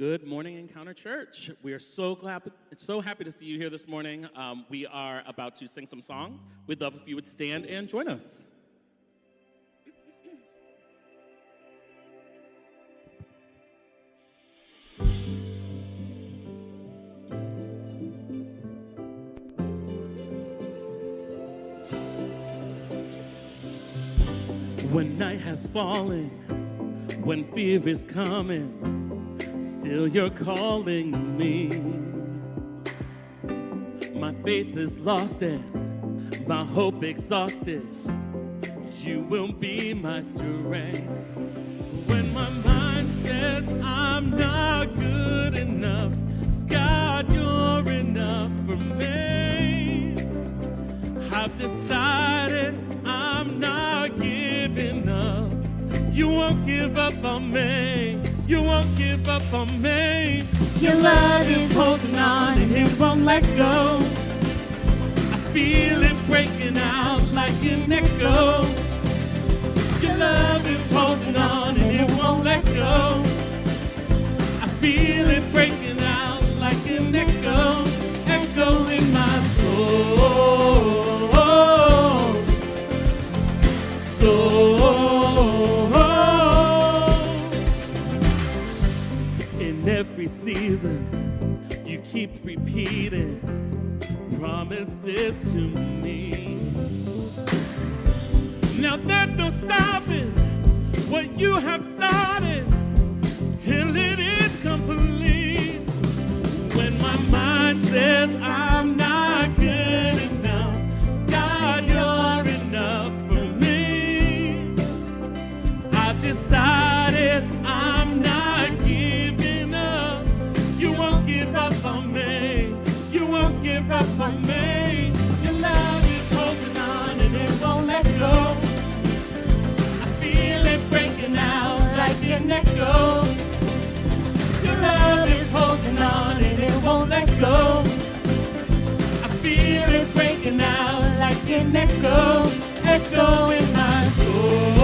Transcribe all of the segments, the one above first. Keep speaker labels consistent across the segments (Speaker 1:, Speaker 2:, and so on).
Speaker 1: Good morning, Encounter Church. We are so happy to see you here this morning. We are about to sing some songs. We'd love if you would stand and join us. When night has fallen, when fear is coming, still you're calling me. My faith is lost and my hope exhausted. You will be my strength. When my mind says I'm not good enough, God, you're enough for me. I've decided I'm not giving up. You won't give up on me. You won't give up on me. Your love is holding on and it won't let go. I feel it breaking out like an echo. Your love is holding on and it won't let go. I feel it breaking out like an echo, echo in my soul. In every season, you keep repeating promises to me. Now there's no stopping what you have started till it is complete. When my mind says I'm not good enough, God, you're enough for me. I've decided I'm not giving up. You won't give up on me. You won't give up on me. Your love is holding on and it won't let go. I feel it breaking out like an echo. Your love is holding on and it won't let go. I feel it breaking out like an echo, echo in my soul.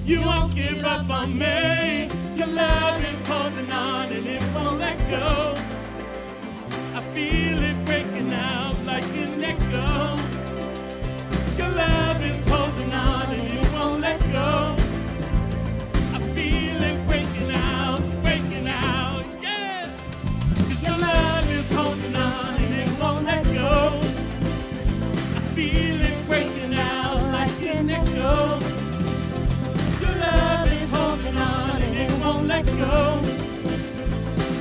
Speaker 1: You won't give up on me. Your love is holding on and it won't let go. I feel it breaking out like an echo. Your love is holding on and it won't let go. I feel it breaking out, yeah. 'Cause your love is holding on and it won't let go. I feel it breaking out like an echo. Love is holding on and it won't let go.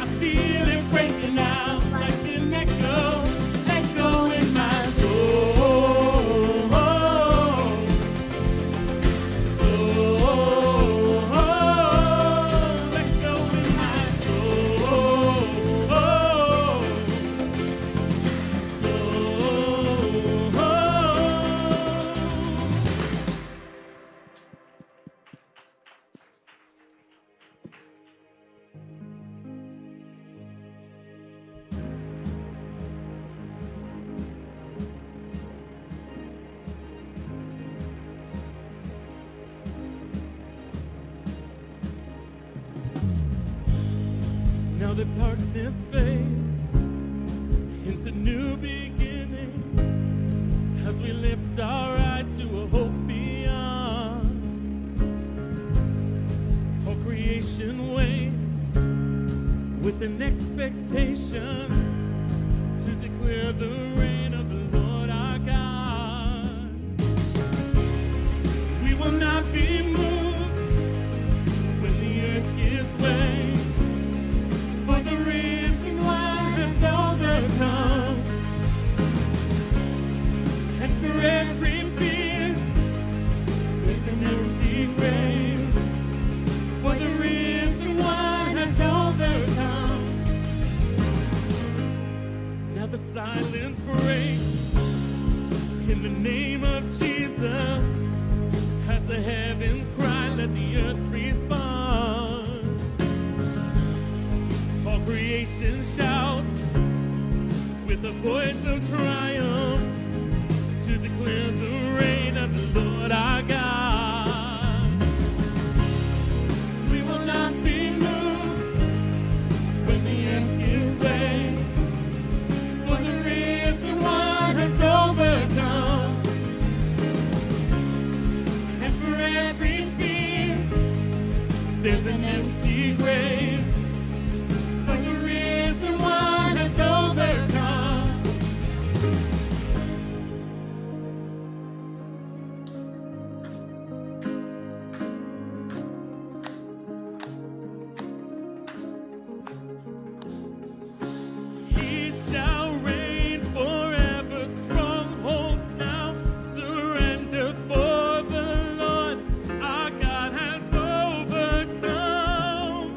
Speaker 1: I feel it breaking out like an echo, echo in my soul. Echo in my soul. Now the darkness fades into new beginnings as we lift our eyes to a hope beyond. All creation waits with an expectation to declare the reign of the Lord our God. We will not be moved when the earth gives way. The risen one has overcome, and for every fear there's an empty grave. For Now the silence breaks in the name of Jesus. As the heavens cry, let the earth respond. All creation shouts with a voice of triumph to declare the reign of the Lord our God. We will not be moved when the earth gives way, for the risen one has overcome. And for every fear, there's an empty grave, for the risen one has overcome. He shall reign forever. Strongholds now surrender, for the Lord our God has overcome.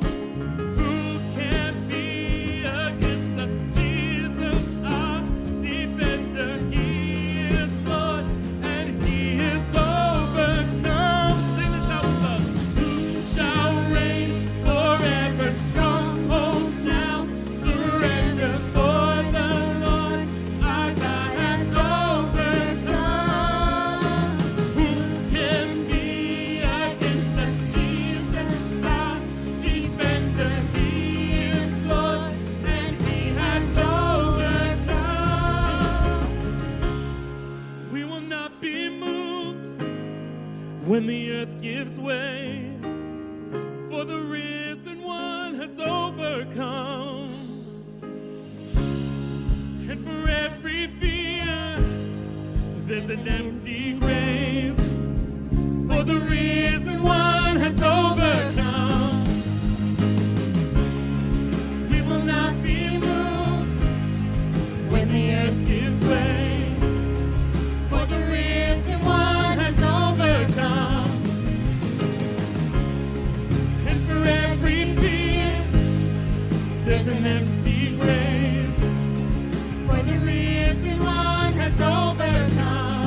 Speaker 1: Who can be against us? Jesus our defender. He is Lord and he is overcome. Sing this out with us. Who shall reign forever? Strongholds now surrender, for the Lord our God has overcome. Who can be against us? Jesus our defender. He is Lord and he has overcome. We will not be moved when the earth gives way, for the risen one has overcome. And for every fear, there's an empty grave, for the risen one has overcome. We will not be moved when the earth gives way, for the risen one has overcome. And for every fear, there's an empty grave, for the risen one has overcome.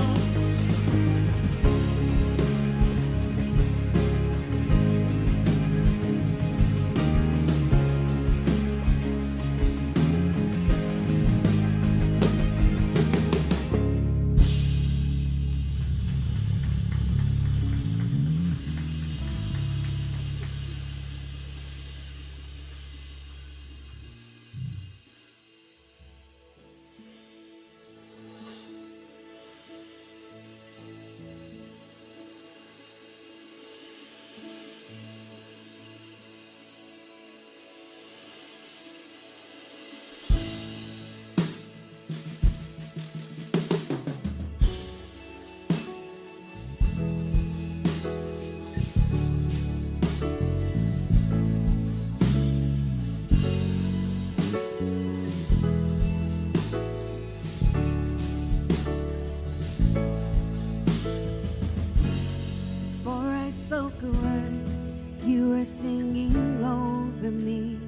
Speaker 2: Before I spoke a word, you were singing over me.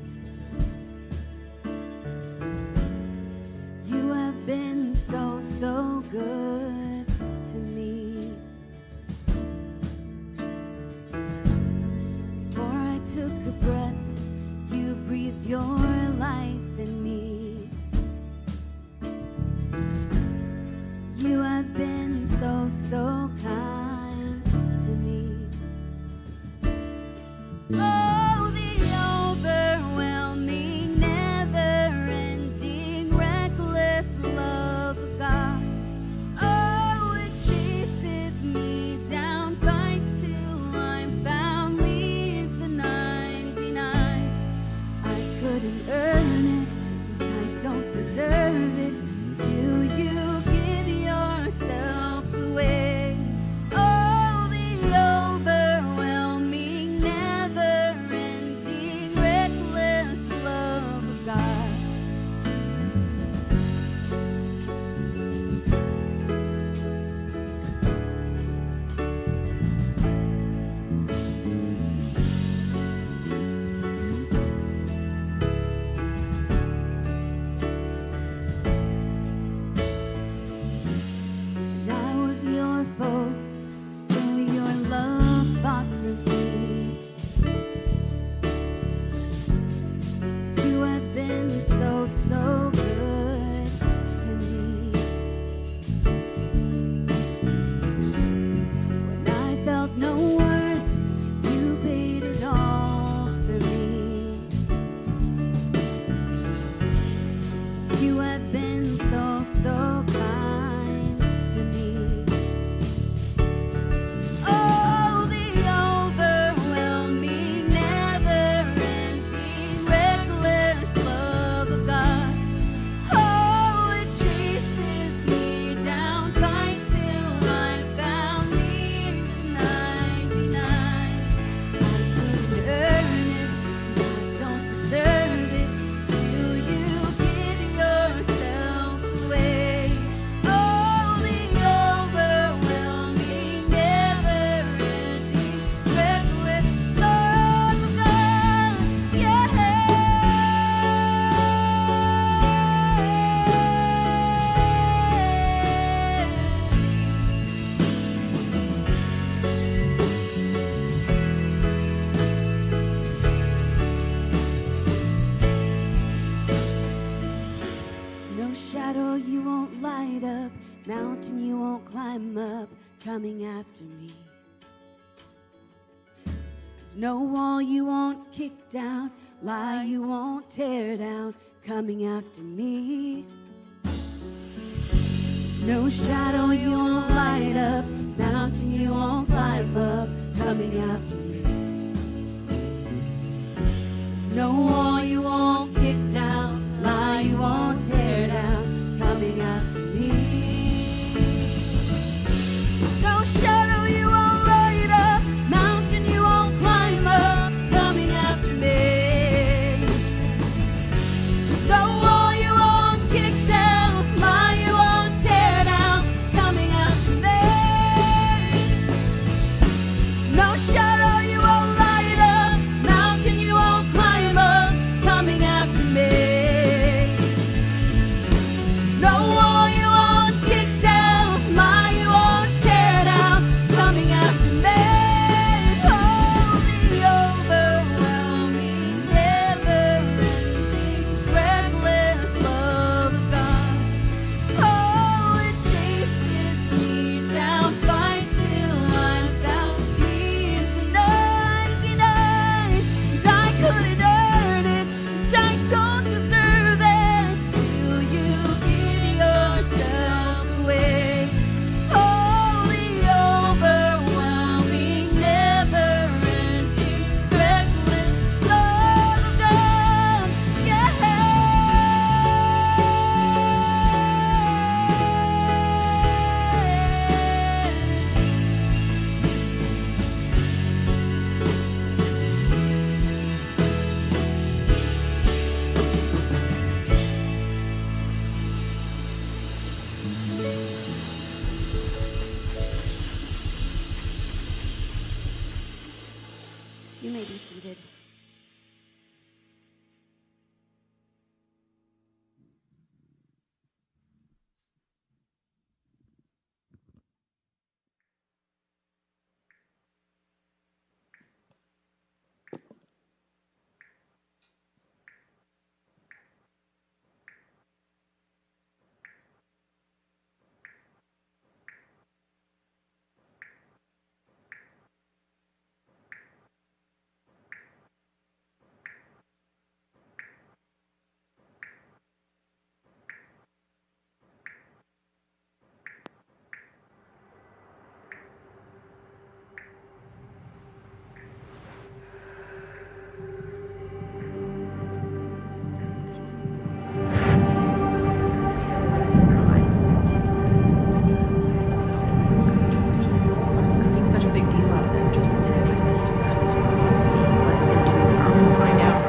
Speaker 2: You have been so, so good to me. Before I took a breath, you breathed your life in me. You have been so, so kind to me. Oh, the overwhelming, never-ending, reckless love of God. You have been so, so kind to me. Oh, the overwhelming, never-ending, reckless love of God. Oh, it chases me down, finds till I found these 99. I couldn't earn it, I don't deserve it, till you give yourself away. Oh, the overwhelming, never-ending, reckless love of God. Yeah. No shadow you won't light up, mountain you won't climb up, coming after me. There's no wall you won't kick down, lie you won't tear down, coming after me. There's no shadow you won't light up, mountain you won't climb up, coming after me. There's no wall you won't kick down, lie you won't tear down, coming after me. No shadow you won't light up, mountain you won't climb up, coming after me. No wall you won't kick down, lie you won't tear down, coming after me. No shadow you won't light up, mountain you won't climb up, coming after me. No wall you won't kick down, lie you won't tear down, coming after me. Oh, the overwhelming, never-ending, reckless love of God. Oh, it chases me down, finds till I'm found these 99. And I couldn't earn it, and I don't deserve it, till you give yourself away. Oh, the overwhelming, never-ending, reckless love of God. Yeah. You may be seated.
Speaker 3: Making such a big deal out of this. Just pretend like you're just see what they're doing. We'll find out.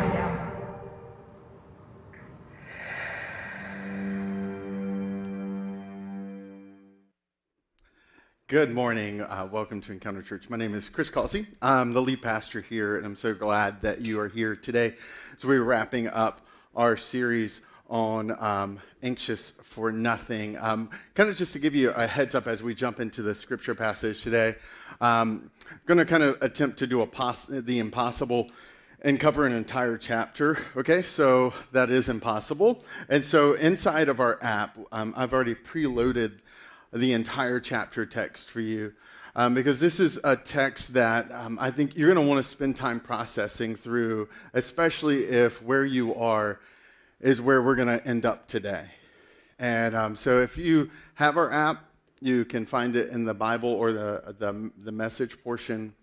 Speaker 4: Good morning. Welcome to Encounter Church. My name is Chris Causey. I'm the lead pastor here, and I'm so glad that you are here today. So we're wrapping up our series on Anxious for Nothing. Kind of just to give you a heads up as we jump into the scripture passage today, I'm going to kind of attempt to do the impossible and cover an entire chapter, okay? So that is impossible. And so inside of our app, I've already preloaded the entire chapter text for you because this is a text that I think you're going to want to spend time processing through, especially if where you are is where we're going to end up today. And so if you have our app, you can find it in the Bible or the message portion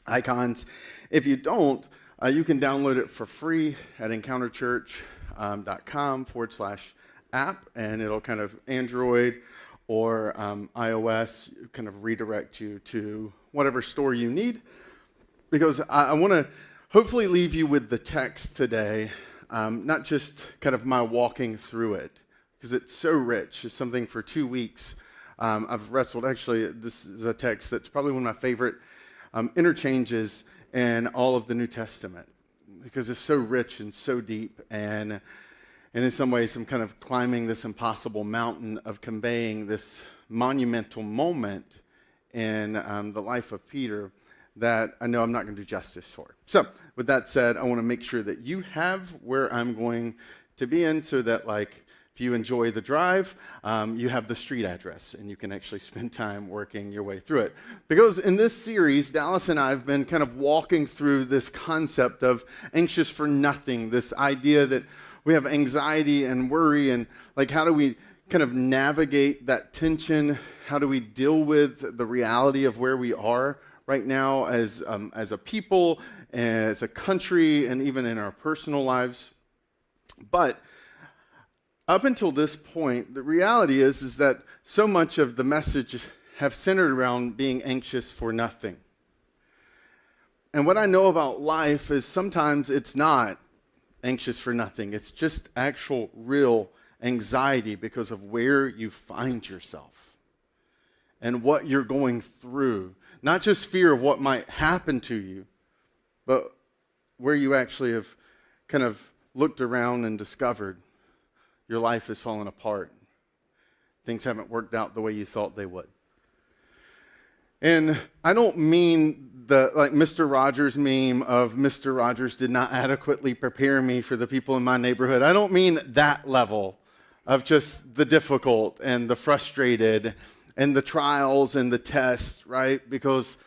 Speaker 4: icons. If you don't, you can download it for free at encounterchurch.com/app, and it'll kind of Android or iOS kind of redirect you to whatever store you need. Because I want to hopefully leave you with the text today, not just kind of my walking through it, because it's so rich. It's something for 2 weeks I've wrestled. Actually, this is a text that's probably one of my favorite interchanges in all of the New Testament, because it's so rich and so deep, and in some ways I'm kind of climbing this impossible mountain of conveying this monumental moment in the life of Peter that I know I'm not going to do justice for. So with that said, I want to make sure that you have where I'm going to be in, so that like if you enjoy the drive, you have the street address and you can actually spend time working your way through it. Because in this series, Dallas and I have been kind of walking through this concept of anxious for nothing, this idea that we have anxiety and worry, and like how do we kind of navigate that tension? How do we deal with the reality of where we are right now as a people, as a country, and even in our personal lives? But up until this point, the reality is that so much of the message have centered around being anxious for nothing. And what I know about life is sometimes it's not anxious for nothing. It's just actual, real anxiety because of where you find yourself and what you're going through. Not just fear of what might happen to you, but where you actually have kind of looked around and discovered your life has fallen apart. Things haven't worked out the way you thought they would. And I don't mean the like Mr. Rogers meme of Mr. Rogers did not adequately prepare me for the people in my neighborhood. I don't mean that level of just the difficult and the frustrated and the trials and the tests, right? Because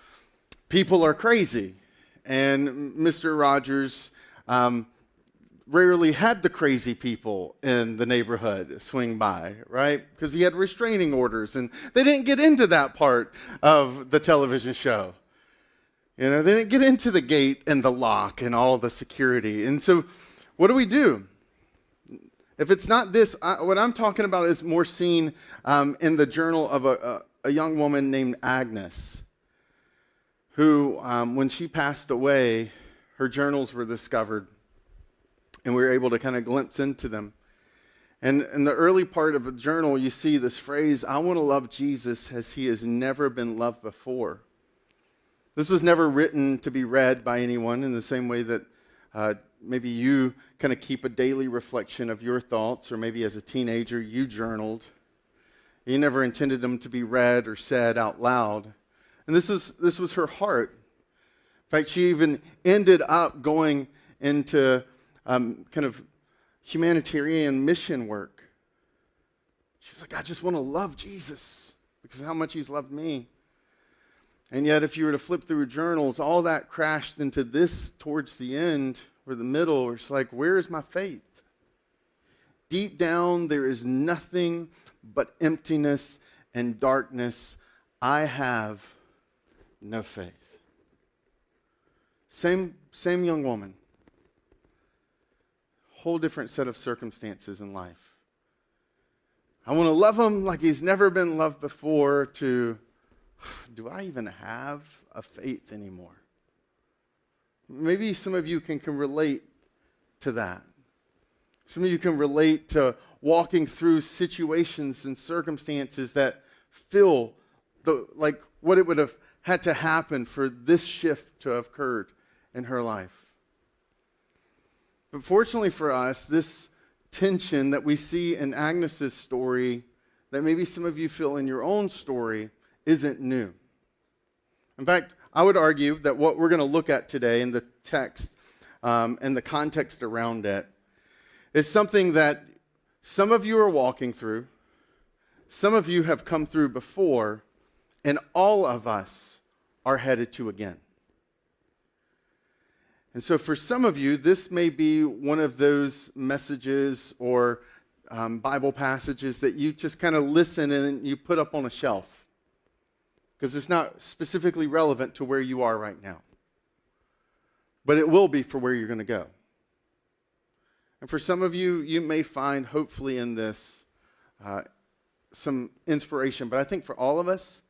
Speaker 4: people are crazy. And Mr. Rogers rarely had the crazy people in the neighborhood swing by, right? Because he had restraining orders, and they didn't get into that part of the television show. You know, they didn't get into the gate and the lock and all the security. And so what do? If it's not this, what I'm talking about is more seen in the journal of a young woman named Agnes, who, when she passed away, her journals were discovered, and we were able to kind of glimpse into them. And in the early part of the journal, you see this phrase, "I want to love Jesus as he has never been loved before." This was never written to be read by anyone in the same way that maybe you kind of keep a daily reflection of your thoughts, or maybe as a teenager you journaled. You never intended them to be read or said out loud. And this was her heart. In fact, she even ended up going into kind of humanitarian mission work. She was like, I just want to love Jesus because of how much he's loved me. And yet, if you were to flip through journals, all that crashed into this towards the end or the middle. It's like, where is my faith? Deep down, there is nothing but emptiness and darkness. I have no faith. Same young woman. Whole different set of circumstances in life. I want to love him like he's never been loved before, to, do I even have a faith anymore? Maybe some of you can relate to that. Some of you can relate to walking through situations and circumstances that feel like what it would have had to happen for this shift to have occurred in her life. But fortunately for us, this tension that we see in Agnes's story, that maybe some of you feel in your own story, isn't new. In fact, I would argue that what we're going to look at today in the text and the context around it is something that some of you are walking through, some of you have come through before, and all of us are headed to again. And so for some of you, this may be one of those messages or Bible passages that you just kind of listen and you put up on a shelf because it's not specifically relevant to where you are right now. But it will be for where you're going to go. And for some of you, you may find, hopefully in this, some inspiration. But I think for all of us,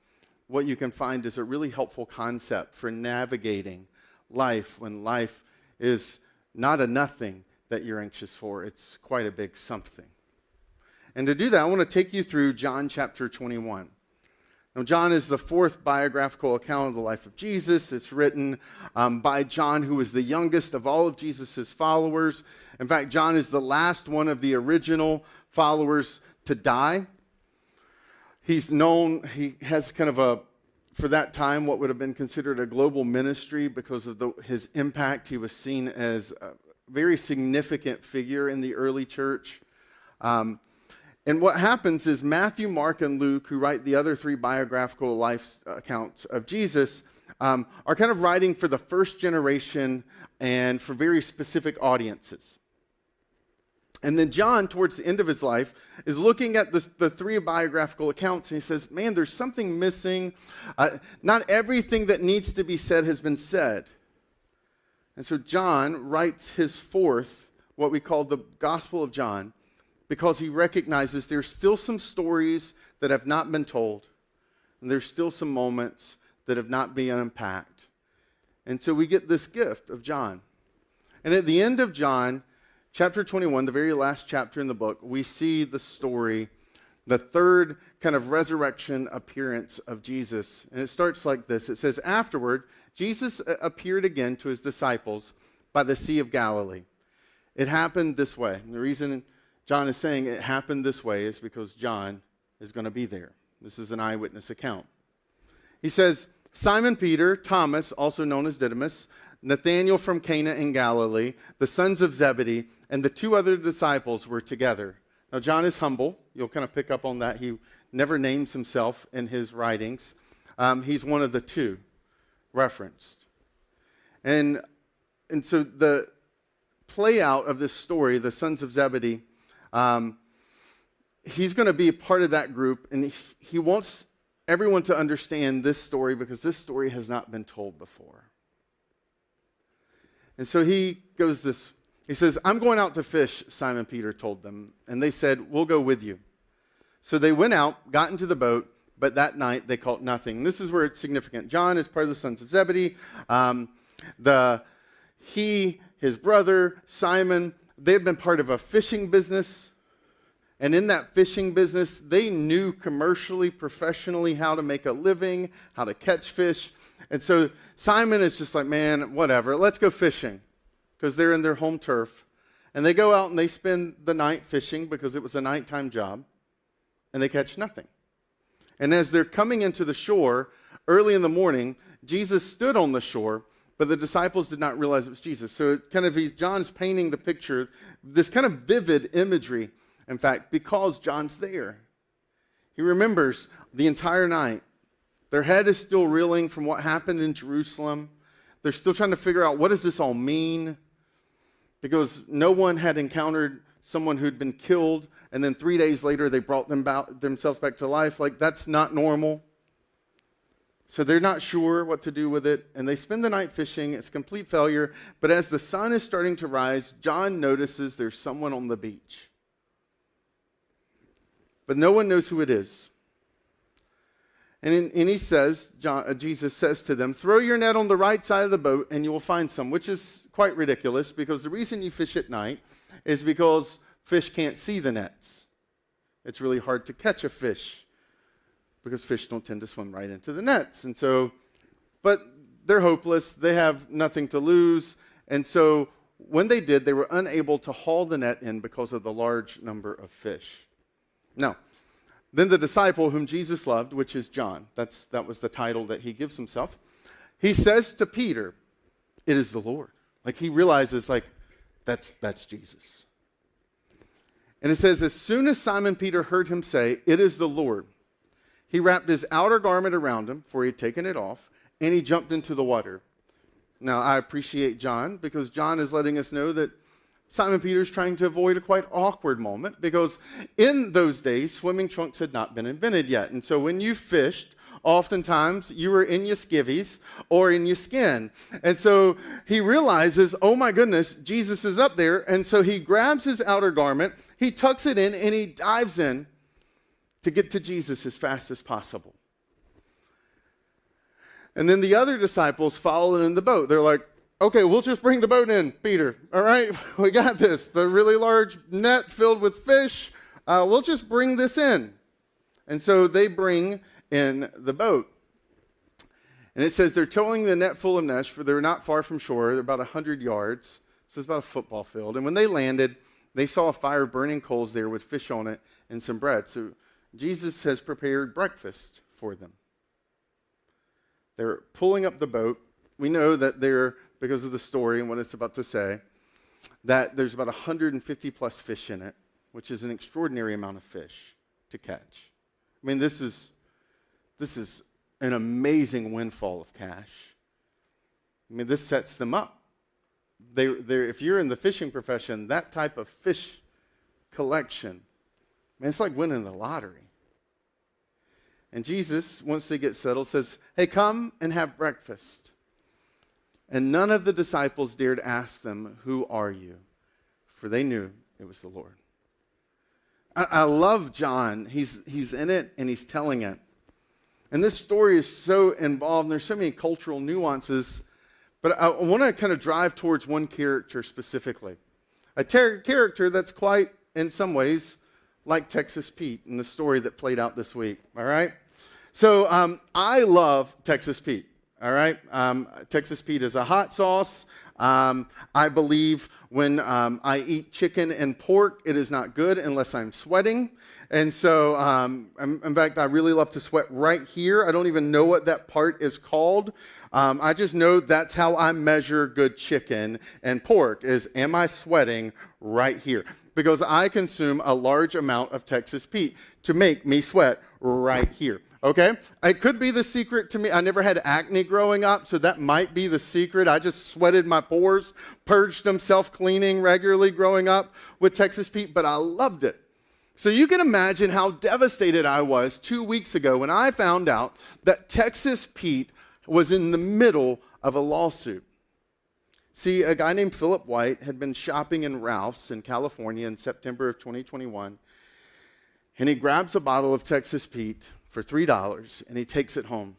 Speaker 4: what you can find is a really helpful concept for navigating life when life is not a nothing that you're anxious for. It's quite a big something. And to do that, I want to take you through John chapter 21. Now, John is the fourth biographical account of the life of Jesus. It's written by John, who was the youngest of all of Jesus' followers. In fact, John is the last one of the original followers to die. He has kind of a, for that time, what would have been considered a global ministry because of his impact. He was seen as a very significant figure in the early church. And what happens is Matthew, Mark, and Luke, who write the other three biographical life accounts of Jesus, are kind of writing for the first generation and for very specific audiences. And then John, towards the end of his life, is looking at the three biographical accounts, and he says, man, there's something missing. Not everything that needs to be said has been said. And so John writes his fourth, what we call the Gospel of John, because he recognizes there's still some stories that have not been told, and there's still some moments that have not been unpacked. And so we get this gift of John. And at the end of John, chapter 21, the very last chapter in the book, we see the story, the third kind of resurrection appearance of Jesus. And it starts like this. It says, afterward, Jesus appeared again to his disciples by the Sea of Galilee. It happened this way. And the reason John is saying it happened this way is because John is going to be there. This is an eyewitness account. He says, Simon Peter, Thomas, also known as Didymus, Nathanael from Cana in Galilee, the sons of Zebedee, and the two other disciples were together. Now, John is humble. You'll kind of pick up on that. He never names himself in his writings. He's one of the two referenced. And so the play out of this story, the sons of Zebedee, he's going to be a part of that group, and he wants everyone to understand this story because this story has not been told before. And so he says, I'm going out to fish, Simon Peter told them. And they said, we'll go with you. So they went out, got into the boat, but that night they caught nothing. This is where it's significant. John is part of the sons of Zebedee. His brother, Simon, they had been part of a fishing business. And in that fishing business, they knew commercially, professionally how to make a living, how to catch fish. And so Simon is just like, man, whatever, let's go fishing because they're in their home turf. And they go out and they spend the night fishing because it was a nighttime job, and they catch nothing. And as they're coming into the shore, early in the morning, Jesus stood on the shore, but the disciples did not realize it was Jesus. So John's painting the picture, this kind of vivid imagery, in fact, because John's there. He remembers the entire night. Their head is still reeling from what happened in Jerusalem. They're still trying to figure out, what does this all mean? Because no one had encountered someone who'd been killed, and then 3 days later they brought themselves back to life. Like, that's not normal. So they're not sure what to do with it, and they spend the night fishing. It's a complete failure. But as the sun is starting to rise, John notices there's someone on the beach. But no one knows who it is. And he says, Jesus says to them, throw your net on the right side of the boat and you will find some, which is quite ridiculous because the reason you fish at night is because fish can't see the nets. It's really hard to catch a fish because fish don't tend to swim right into the nets. And so, but they're hopeless. They have nothing to lose. And so when they did, they were unable to haul the net in because of the large number of fish. Now, then the disciple whom Jesus loved, which is John, that was the title that he gives himself, he says to Peter, it is the Lord. Like, he realizes, like, that's Jesus. And it says, as soon as Simon Peter heard him say, it is the Lord, he wrapped his outer garment around him, for he had taken it off, and he jumped into the water. Now, I appreciate John because John is letting us know that Simon Peter's trying to avoid a quite awkward moment because in those days, swimming trunks had not been invented yet. And so when you fished, oftentimes you were in your skivvies or in your skin. And so he realizes, oh my goodness, Jesus is up there. And so he grabs his outer garment, he tucks it in, and he dives in to get to Jesus as fast as possible. And then the other disciples follow in the boat. They're like, okay, we'll just bring the boat in, Peter. All right, we got this. The really large net filled with fish, we'll just bring this in. And so they bring in the boat. And it says they're towing the net full of mesh, for they're not far from shore. They're about 100 yards, so it's about a football field. And when they landed, they saw a fire of burning coals there with fish on it and some bread. So Jesus has prepared breakfast for them. They're pulling up the boat. We know that they're, because of the story and what it's about to say, that there's about 150 plus fish in it, which is an extraordinary amount of fish to catch. I mean, this is an amazing windfall of cash. I mean, this sets them up. If you're in the fishing profession, that type of fish collection, man, it's like winning the lottery. And Jesus, once they get settled, says, hey, come and have breakfast. And none of the disciples dared ask them, who are you? For they knew it was the Lord. I love John. He's in it and he's telling it. And this story is so involved. And there's so many cultural nuances. But I want to kind of drive towards one character specifically. A character that's quite, in some ways, like Texas Pete in the story that played out this week. All right? So I love Texas Pete. All right? Texas Pete is a hot sauce. I believe when I eat chicken and pork, it is not good unless I'm sweating. And so, in fact, I really love to sweat right here. I don't even know what that part is called. I just know that's how I measure good chicken and pork is, am I sweating right here? Because I consume a large amount of Texas Pete to make me sweat right here. Okay? It could be the secret to me. I never had acne growing up, so that might be the secret. I just sweated my pores, purged them, self-cleaning regularly growing up with Texas Pete, but I loved it. So you can imagine how devastated I was 2 weeks ago when I found out that Texas Pete was in the middle of a lawsuit. See, a guy named Philip White had been shopping in Ralph's in California in September of 2021, and he grabs a bottle of Texas Pete for $3, and he takes it home.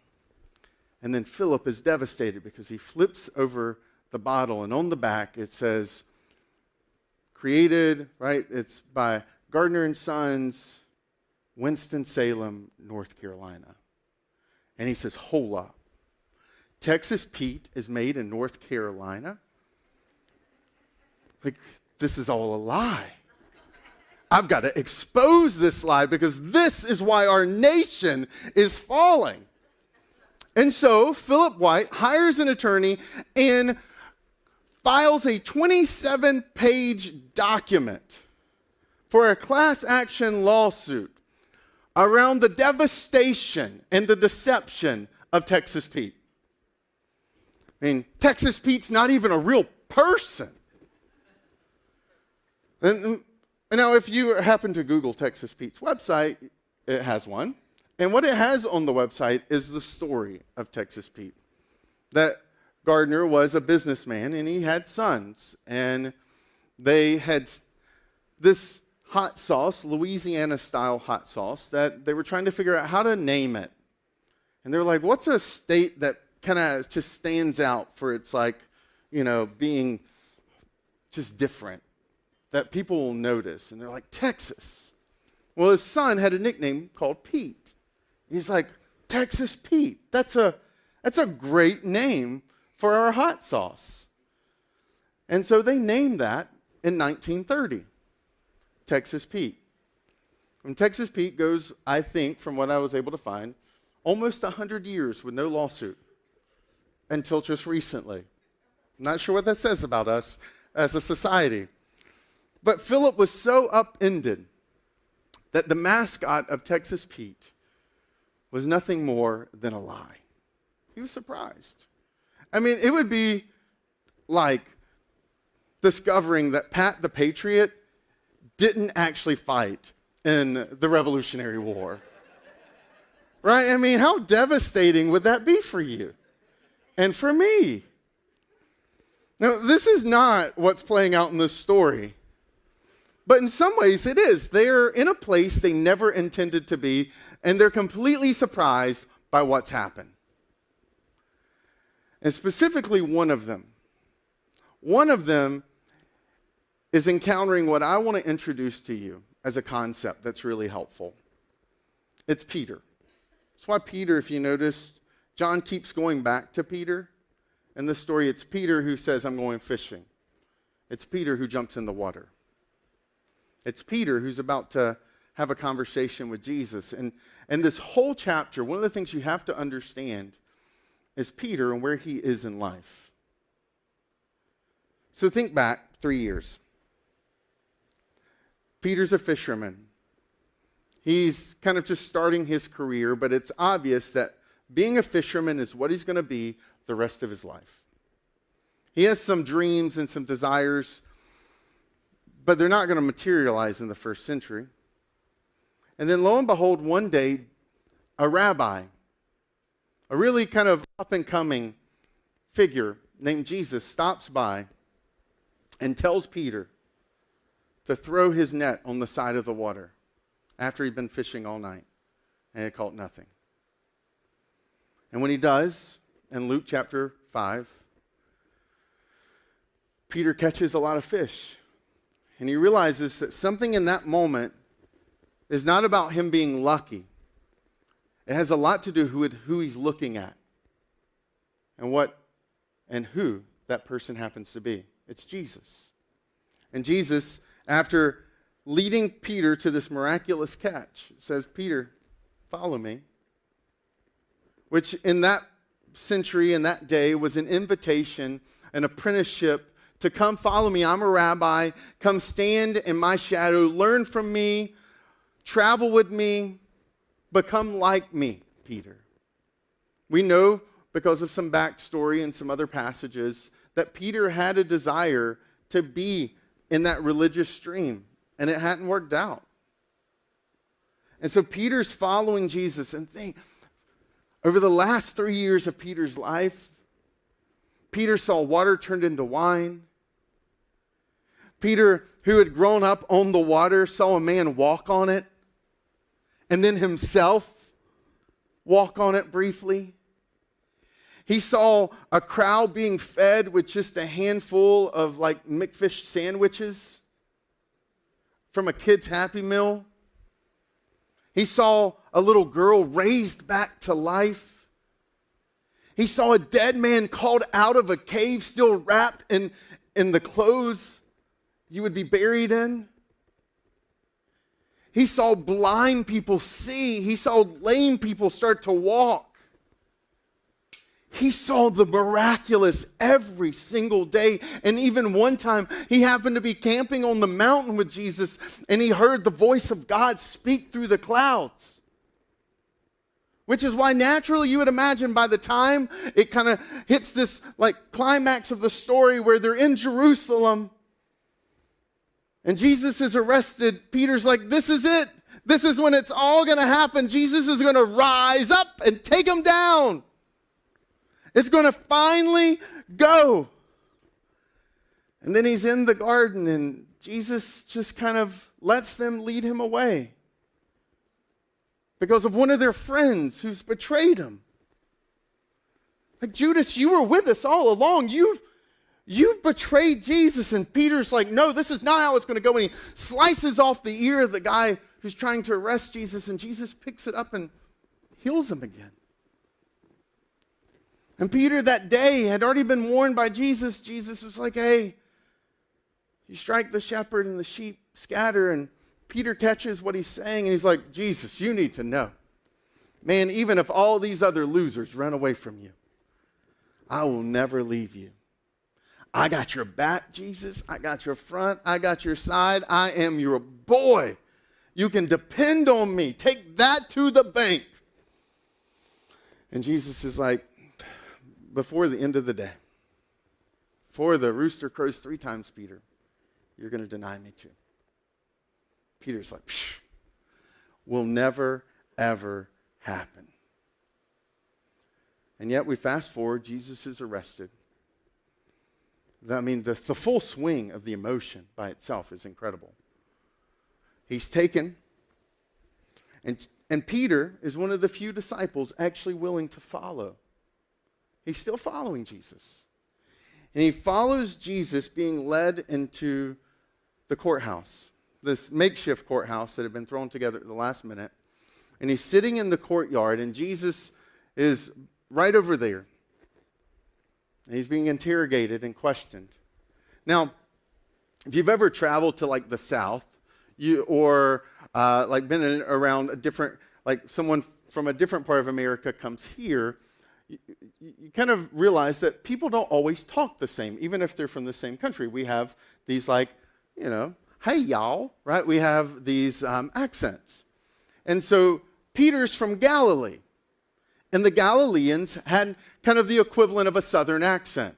Speaker 4: And then Philip is devastated because he flips over the bottle, and on the back it says, created, right? It's by Gardner & Sons, Winston-Salem, North Carolina. And he says, hold up. Texas Pete is made in North Carolina? Like, this is all a lie. I've got to expose this lie because this is why our nation is falling. And so Philip White hires an attorney and files a 27-page document for a class action lawsuit around the devastation and the deception of Texas Pete. I mean, Texas Pete's not even a real person. And now, if you happen to Google Texas Pete's website, it has one. And what it has on the website is the story of Texas Pete. That Gardner was a businessman, and he had sons. And they had this hot sauce, Louisiana-style hot sauce, that they were trying to figure out how to name it. And they were like, what's a state that kind of just stands out for its, like, you know, being just different, that people will notice? And they're like, Texas. Well, his son had a nickname called Pete. He's like, Texas Pete. That's a great name for our hot sauce. And so they named that in 1930, Texas Pete. And Texas Pete goes, I think, from what I was able to find, almost 100 years with no lawsuit until just recently. I'm not sure what that says about us as a society. But Philip was so upended that the mascot of Texas Pete was nothing more than a lie. He was surprised. I mean, it would be like discovering that Pat the Patriot didn't actually fight in the Revolutionary War. Right? I mean, how devastating would that be for you and for me? Now, this is not what's playing out in this story, but in some ways it is. They're in a place they never intended to be, and they're completely surprised by what's happened. And specifically one of them. One of them is encountering what I want to introduce to you as a concept that's really helpful. It's Peter. That's why Peter, if you notice, John keeps going back to Peter. In this story, it's Peter who says, I'm going fishing. It's Peter who jumps in the water. It's Peter who's about to have a conversation with Jesus. And this whole chapter, one of the things you have to understand is Peter and where he is in life. So think back 3 years. Peter's a fisherman. He's kind of just starting his career, but it's obvious that being a fisherman is what he's going to be the rest of his life. He has some dreams and some desires, but they're not going to materialize in the first century. And then lo and behold, one day, a rabbi, a really kind of up-and-coming figure named Jesus, stops by and tells Peter to throw his net on the side of the water after he'd been fishing all night and had caught nothing. And when he does, in Luke chapter 5, Peter catches a lot of fish. And he realizes that something in that moment is not about him being lucky. It has a lot to do with who he's looking at and what and who that person happens to be. It's Jesus. And Jesus, after leading Peter to this miraculous catch, says, Peter, follow me. Which in that century, in that day, was an invitation, an apprenticeship to come follow me. I'm a rabbi. Come stand in my shadow. Learn from me. Travel with me. Become like me, Peter. We know, because of some backstory and some other passages, that Peter had a desire to be in that religious stream, and it hadn't worked out. And so Peter's following Jesus, and think, over the last 3 years of Peter's life, Peter saw water turned into wine. Peter, who had grown up on the water, saw a man walk on it, and then himself walk on it briefly. He saw a crowd being fed with just a handful of like McFish sandwiches from a kid's Happy Meal. He saw a little girl raised back to life. He saw a dead man called out of a cave, still wrapped in the clothes you would be buried in. He saw blind people see. He saw lame people start to walk. He saw the miraculous every single day. And even one time, he happened to be camping on the mountain with Jesus, and he heard the voice of God speak through the clouds. Which is why naturally you would imagine by the time it kind of hits this like climax of the story where they're in Jerusalem and Jesus is arrested, Peter's like, this is it. This is when it's all going to happen. Jesus is going to rise up and take him down. It's going to finally go. And then he's in the garden and Jesus just kind of lets them lead him away because of one of their friends who's betrayed him. Like, Judas, you were with us all along. You betrayed Jesus. And Peter's like, no, this is not how it's going to go. And he slices off the ear of the guy who's trying to arrest Jesus. And Jesus picks it up and heals him again. And Peter that day had already been warned by Jesus. Jesus was like, hey, you strike the shepherd and the sheep scatter. And Peter catches what he's saying. And he's like, Jesus, you need to know. Man, even if all these other losers run away from you, I will never leave you. I got your back, Jesus. I got your front. I got your side. I am your boy. You can depend on me. Take that to the bank. And Jesus is like, before the end of the day, before the rooster crows 3 times, Peter, you're going to deny me too. Peter's like, psh, will never, ever happen. And yet we fast forward, Jesus is arrested. The full swing of the emotion by itself is incredible. He's taken, and Peter is one of the few disciples actually willing to follow. He's still following Jesus. And he follows Jesus being led into the courthouse, this makeshift courthouse that had been thrown together at the last minute. And he's sitting in the courtyard, and Jesus is right over there. And he's being interrogated and questioned. Now, if you've ever traveled to like the South, or been around a different, like someone from a different part of America comes here, you kind of realize that people don't always talk the same, even if they're from the same country. We have these hey y'all, right? We have these accents. And so Peter's from Galilee. And the Galileans had kind of the equivalent of a southern accent.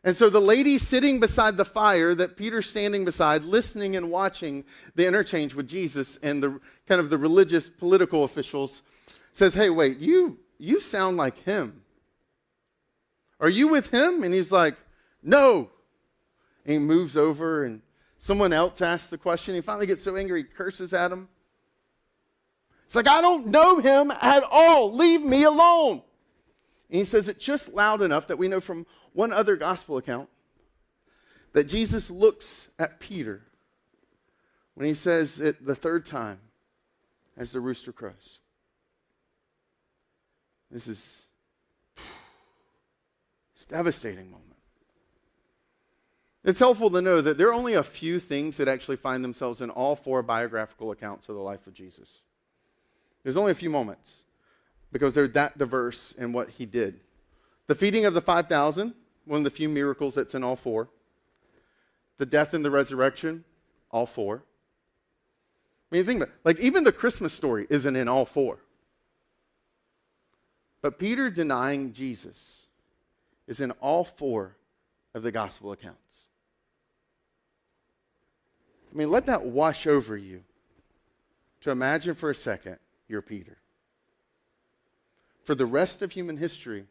Speaker 4: And so the lady sitting beside the fire that Peter's standing beside, listening and watching the interchange with Jesus and the kind of the religious political officials, says, hey, wait, you sound like him. Are you with him? And he's like, no. And he moves over, and someone else asks the question. He finally gets so angry, he curses at him. It's like, I don't know him at all. Leave me alone. And he says it just loud enough that we know from one other gospel account that Jesus looks at Peter when he says it the 3rd time as the rooster crows. This is it's a devastating moment. It's helpful to know that there are only a few things that actually find themselves in all 4 biographical accounts of the life of Jesus. There's only a few moments because they're that diverse in what he did. The feeding of the 5,000, one of the few miracles that's in all 4. The death and the resurrection, all 4. I mean, think about it. Even the Christmas story isn't in all 4. But Peter denying Jesus is in all 4 of the gospel accounts. I mean, let that wash over you to imagine for a second you're Peter. For the rest of human history,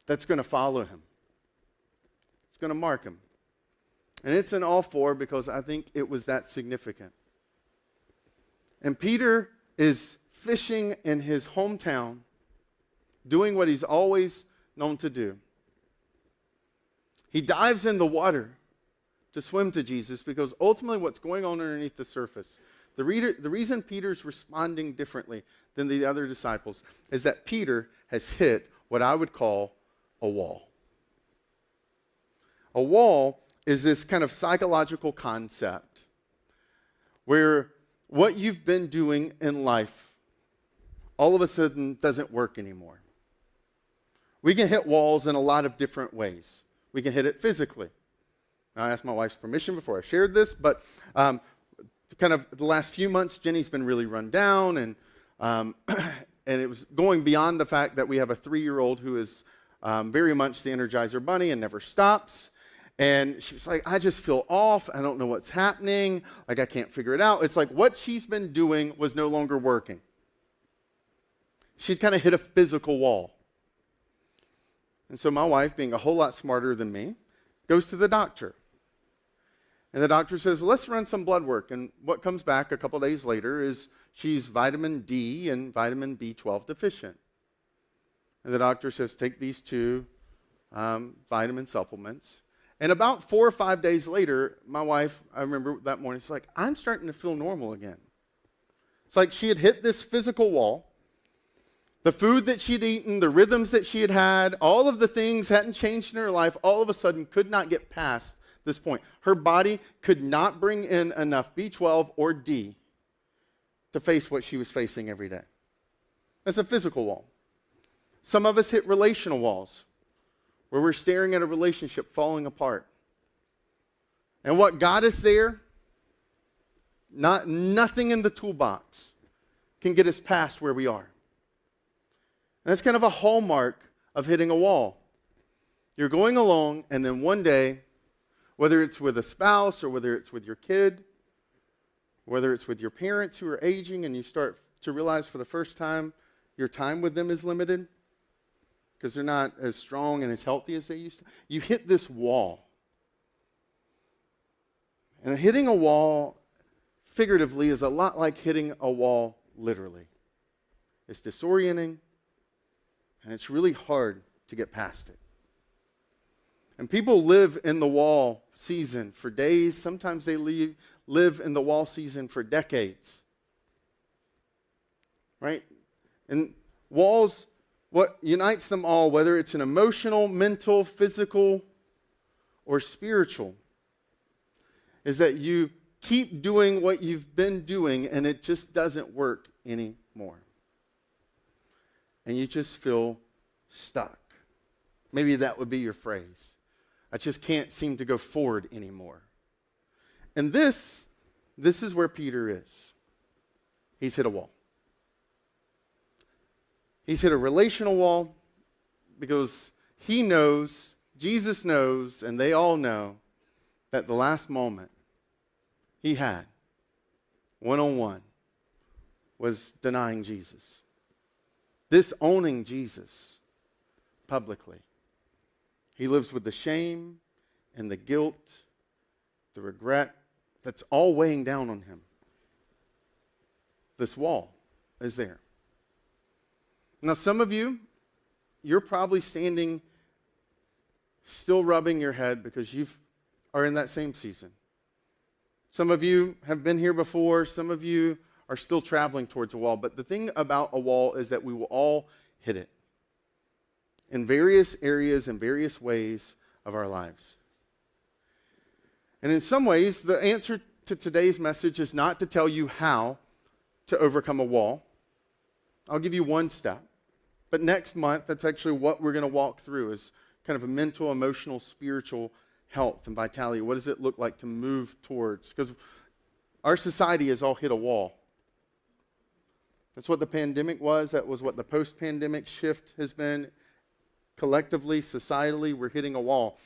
Speaker 4: that's going to follow him. It's going to mark him. And it's in all 4 because I think it was that significant. And Peter is fishing in his hometown, doing what he's always known to do. He dives in the water to swim to Jesus because ultimately what's going on underneath the surface, the reason Peter's responding differently than the other disciples is that Peter has hit what I would call a wall. A wall is this kind of psychological concept where what you've been doing in life all of a sudden doesn't work anymore. We can hit walls in a lot of different ways. We can hit it physically. Now, I asked my wife's permission before I shared this, but kind of the last few months, Jenny's been really run down, and it was going beyond the fact that we have a 3-year-old who is very much the Energizer Bunny and never stops. And she was like, I just feel off. I don't know what's happening. I can't figure it out. It's like what she's been doing was no longer working. She'd kind of hit a physical wall. And so my wife, being a whole lot smarter than me, goes to the doctor. And the doctor says, let's run some blood work. And what comes back a couple days later is she's vitamin D and vitamin B12 deficient. And the doctor says, take these 2 vitamin supplements. And about 4 or 5 days later, my wife, I remember that morning, she's like, I'm starting to feel normal again. It's like she had hit this physical wall. The food that she'd eaten, the rhythms that she had had, all of the things hadn't changed in her life, all of a sudden could not get past this point. Her body could not bring in enough B12 or D to face what she was facing every day. That's a physical wall. Some of us hit relational walls where we're staring at a relationship falling apart. And what got us there, nothing in the toolbox can get us past where we are. And that's kind of a hallmark of hitting a wall. You're going along, and then one day, whether it's with a spouse or whether it's with your kid, whether it's with your parents who are aging and you start to realize for the first time your time with them is limited because they're not as strong and as healthy as they used to, you hit this wall. And hitting a wall figuratively is a lot like hitting a wall literally. It's disorienting, and it's really hard to get past it. And people live in the wall season for days. Sometimes they live in the wall season for decades. Right? And walls, what unites them all, whether it's an emotional, mental, physical, or spiritual, is that you keep doing what you've been doing and it just doesn't work anymore. And you just feel stuck. Maybe that would be your phrase. I just can't seem to go forward anymore. And this is where Peter is. He's hit a wall. He's hit a relational wall because he knows, Jesus knows, and they all know that the last moment he had, one-on-one, was denying Jesus. Disowning Jesus publicly. He lives with the shame and the guilt, the regret that's all weighing down on him. This wall is there. Now, some of you, you're probably standing, still rubbing your head because you are in that same season. Some of you have been here before. Some of you are still traveling towards a wall. But the thing about a wall is that we will all hit it in various areas and various ways of our lives. And in some ways, the answer to today's message is not to tell you how to overcome a wall. I'll give you one step. But next month, that's actually what we're going to walk through is kind of a mental, emotional, spiritual health and vitality. What does it look like to move towards? Because our society has all hit a wall. That's what the pandemic was. That was what the post-pandemic shift has been. Collectively, societally, we're hitting a wall.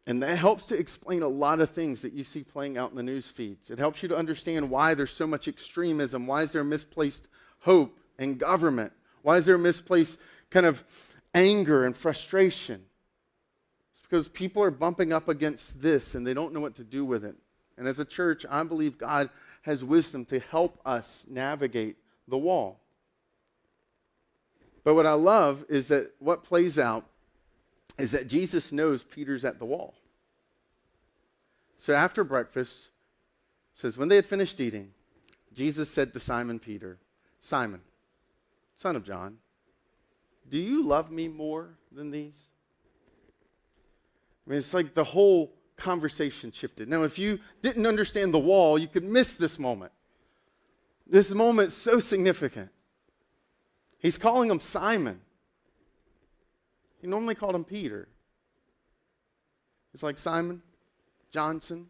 Speaker 4: And that helps to explain a lot of things that you see playing out in the news feeds. It helps you to understand why there's so much extremism. Why is there misplaced hope in government? Why is there misplaced kind of anger and frustration? It's because people are bumping up against this and they don't know what to do with it. And as a church, I believe God has wisdom to help us navigate the wall. But what I love is that what plays out is that Jesus knows Peter's at the wall. So after breakfast, it says, when they had finished eating, Jesus said to Simon Peter, Simon, son of John, do you love me more than these? I mean, it's like the whole conversation shifted. Now, if you didn't understand the wall, you could miss this moment. This moment's so significant. He's calling him Simon. He normally called him Peter. It's like Simon Johnson,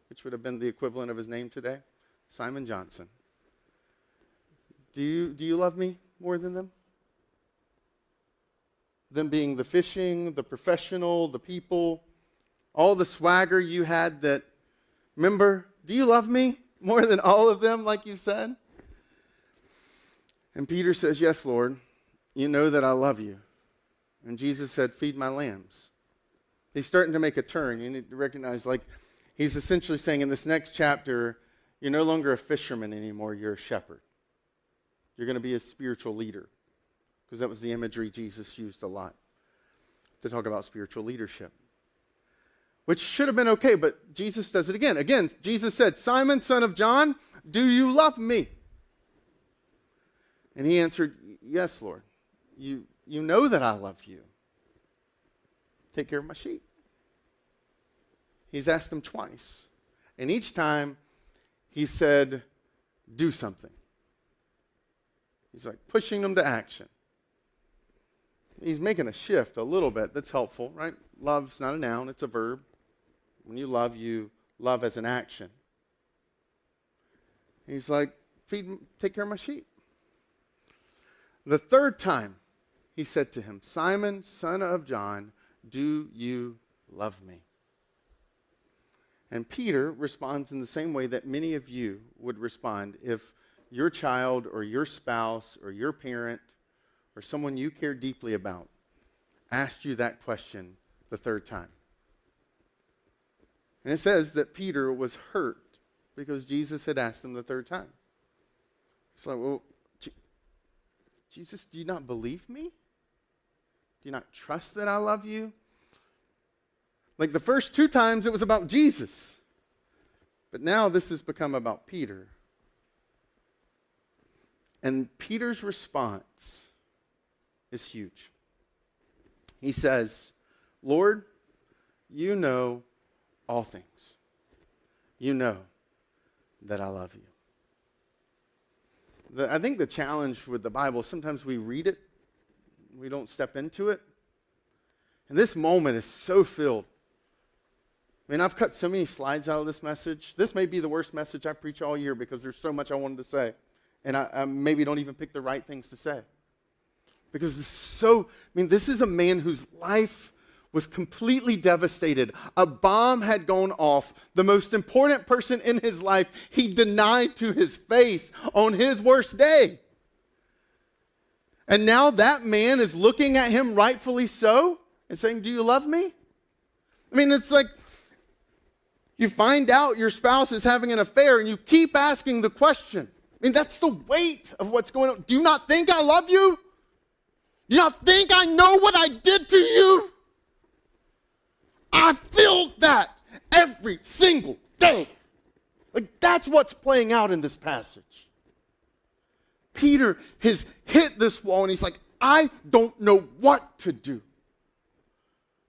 Speaker 4: which would have been the equivalent of his name today. Simon Johnson. Do you love me more than them? Them being the fishing, the professional, the people, all the swagger you had that, remember, do you love me more than all of them, like you said? And Peter says, yes, Lord, you know that I love you. And Jesus said, feed my lambs. He's starting to make a turn. You need to recognize, like, he's essentially saying in this next chapter, you're no longer a fisherman anymore, you're a shepherd. You're going to be a spiritual leader. Because that was the imagery Jesus used a lot to talk about spiritual leadership. Which should have been okay, but Jesus does it again. Again, Jesus said, Simon, son of John, do you love me? And he answered, yes, Lord. You know that I love you. Take care of my sheep. He's asked him twice. And each time he said, do something. He's like pushing them to action. He's making a shift a little bit. That's helpful, right? Love's not a noun, it's a verb. When you love as an action. He's like, take care of my sheep. The third time, he said to him, Simon, son of John, do you love me? And Peter responds in the same way that many of you would respond if your child or your spouse or your parent or someone you care deeply about asked you that question the third time. And it says that Peter was hurt because Jesus had asked him the third time. It's like, well, Jesus, do you not believe me? Do you not trust that I love you? Like the first 2 times it was about Jesus. But now this has become about Peter. And Peter's response is huge. He says, Lord, you know all things. You know that I love you. I think the challenge with the Bible, sometimes we read it, we don't step into it. And this moment is so filled. I mean, I've cut so many slides out of this message. This may be the worst message I preach all year because there's so much I wanted to say. And I maybe don't even pick the right things to say. Because this is a man whose life was completely devastated. A bomb had gone off. The most important person in his life, he denied to his face on his worst day. And now that man is looking at him rightfully so and saying, do you love me? I mean, it's like you find out your spouse is having an affair and you keep asking the question. I mean, that's the weight of what's going on. Do you not think I love you? Do you not think I know what I did to you? I feel that every single day. Like, that's what's playing out in this passage. Peter has hit this wall and he's like, I don't know what to do.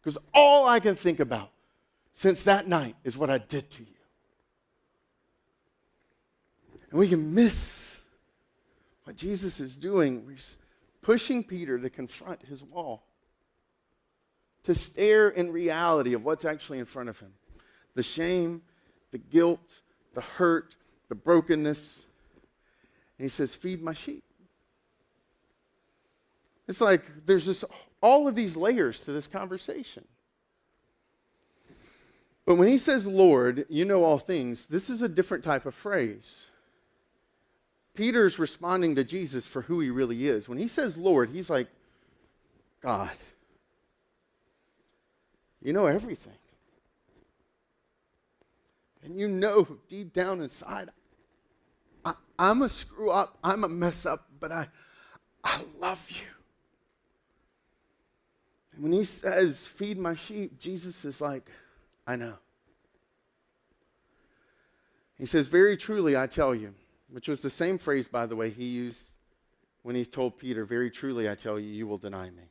Speaker 4: Because all I can think about since that night is what I did to you. And we can miss what Jesus is doing. He's pushing Peter to confront his wall, to stare in reality of what's actually in front of him. The shame, the guilt, the hurt, the brokenness. And he says, feed my sheep. It's like there's just all of these layers to this conversation. But when he says, Lord, you know all things, this is a different type of phrase. Peter's responding to Jesus for who he really is. When he says Lord, he's like, God, you know everything. And you know deep down inside, I'm a screw up, I'm a mess up, but I love you. And when he says, feed my sheep, Jesus is like, I know. He says, very truly I tell you, which was the same phrase, by the way, he used when he told Peter, very truly I tell you, you will deny me.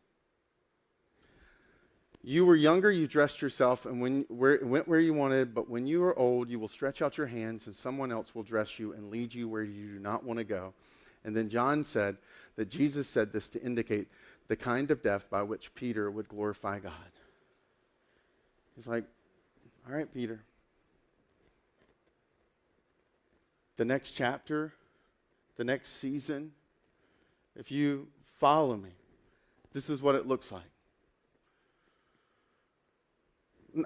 Speaker 4: You were younger, you dressed yourself and went where you wanted, but when you are old, you will stretch out your hands and someone else will dress you and lead you where you do not want to go. And then John said that Jesus said this to indicate the kind of death by which Peter would glorify God. He's like, all right, Peter. The next chapter, the next season, if you follow me, this is what it looks like.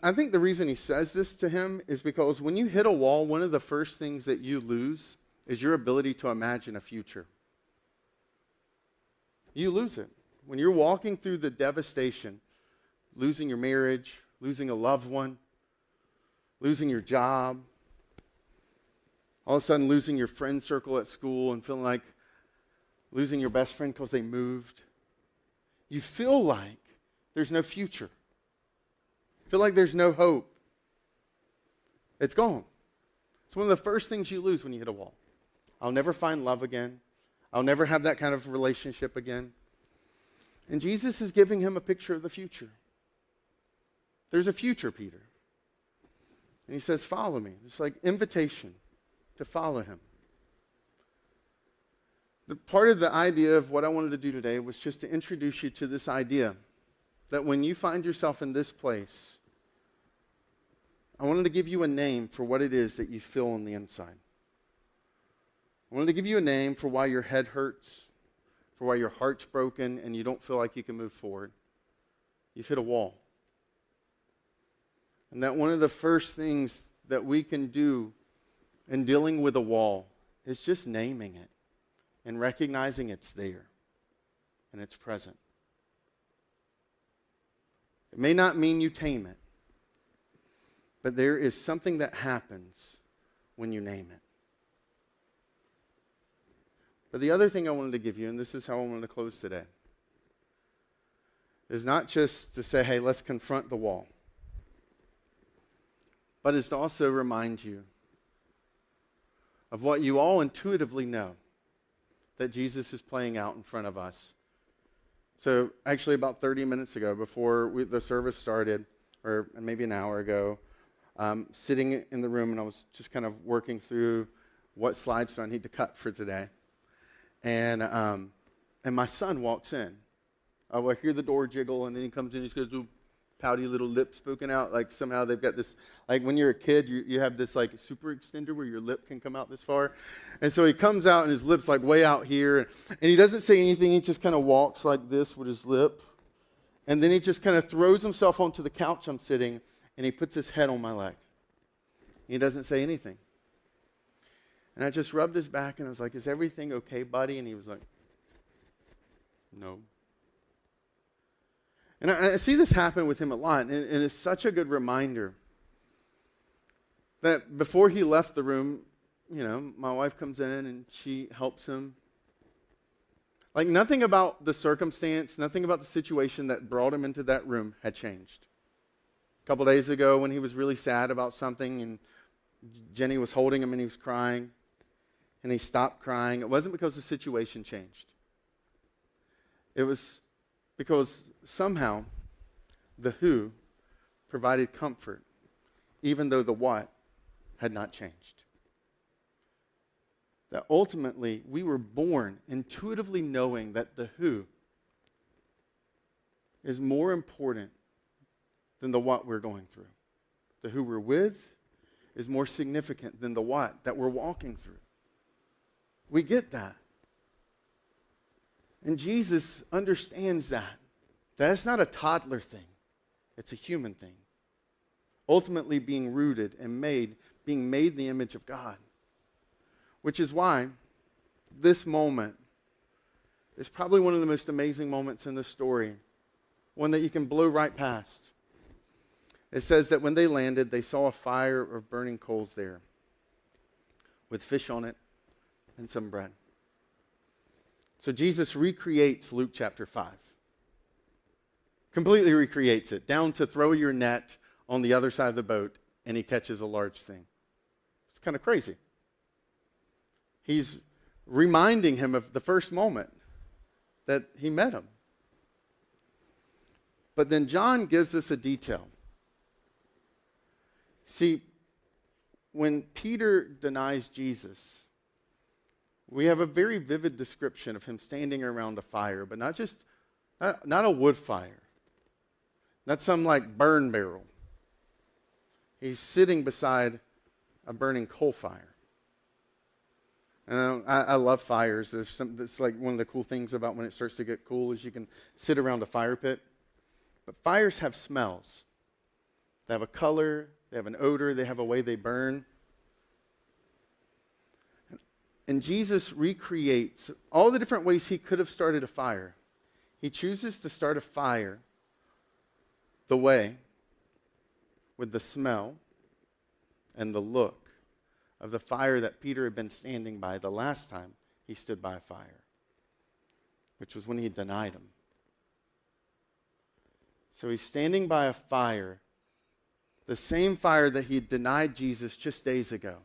Speaker 4: I think the reason he says this to him is because when you hit a wall, one of the first things that you lose is your ability to imagine a future. You lose it. When you're walking through the devastation, losing your marriage, losing a loved one, losing your job, all of a sudden losing your friend circle at school and feeling like losing your best friend because they moved. You feel like there's no future. Feel like there's no hope. It's gone. It's one of the first things you lose when you hit a wall. I'll never find love again. I'll never have that kind of relationship again. And Jesus is giving him a picture of the future. There's a future, Peter. And he says, follow me. It's like invitation to follow him. The part of the idea of what I wanted to do today was just to introduce you to this idea that when you find yourself in this place, I wanted to give you a name for what it is that you feel on the inside. I wanted to give you a name for why your head hurts, for why your heart's broken and you don't feel like you can move forward. You've hit a wall. And that one of the first things that we can do in dealing with a wall is just naming it and recognizing it's there and it's present. It may not mean you tame it, but there is something that happens when you name it. But the other thing I wanted to give you, and this is how I wanted to close today, is not just to say, hey, let's confront the wall, but is to also remind you of what you all intuitively know that Jesus is playing out in front of us. So actually about 30 minutes ago, before the service started, or maybe an hour ago, sitting in the room, and I was just kind of working through what slides do I need to cut for today. And my son walks in. I will hear the door jiggle, and then he comes in, he's got his pouty little lips poking out, like somehow they've got this, like when you're a kid, you have this like super extender where your lip can come out this far. And so he comes out and his lip's like way out here, and he doesn't say anything, he just kind of walks like this with his lip. And then he just kind of throws himself onto the couch I'm sitting, and he puts his head on my leg. He doesn't say anything. And I just rubbed his back, and I was like, is everything okay, buddy? And he was like, no. And I see this happen with him a lot, and it's such a good reminder that before he left the room, you know, my wife comes in and she helps him. Like nothing about the circumstance, nothing about the situation that brought him into that room had changed. A couple days ago when he was really sad about something and Jenny was holding him and he was crying and he stopped crying, it wasn't because the situation changed. It was because somehow the who provided comfort, even though the what had not changed. That ultimately we were born intuitively knowing that the who is more important than the what we're going through. The who we're with is more significant than the what that we're walking through. We get that. And Jesus understands that. That it's not a toddler thing. It's a human thing. Ultimately being rooted and being made in the image of God. Which is why this moment is probably one of the most amazing moments in the story. One that you can blow right past. It says that when they landed, they saw a fire of burning coals there with fish on it and some bread. So Jesus recreates Luke chapter 5. Completely recreates it, down to throw your net on the other side of the boat, and he catches a large thing. It's kind of crazy. He's reminding him of the first moment that he met him. But then John gives us a detail. See, when Peter denies Jesus, we have a very vivid description of him standing around a fire, but not a wood fire. Not some like burn barrel. He's sitting beside a burning coal fire. And I love fires. That's like one of the cool things about when it starts to get cool is you can sit around a fire pit. But fires have smells. They have a color, they have an odor, they have a way they burn. And Jesus recreates all the different ways he could have started a fire. He chooses to start a fire the way, with the smell and the look of the fire that Peter had been standing by the last time he stood by a fire, which was when he denied him. So he's standing by a fire, the same fire that he denied Jesus just days ago,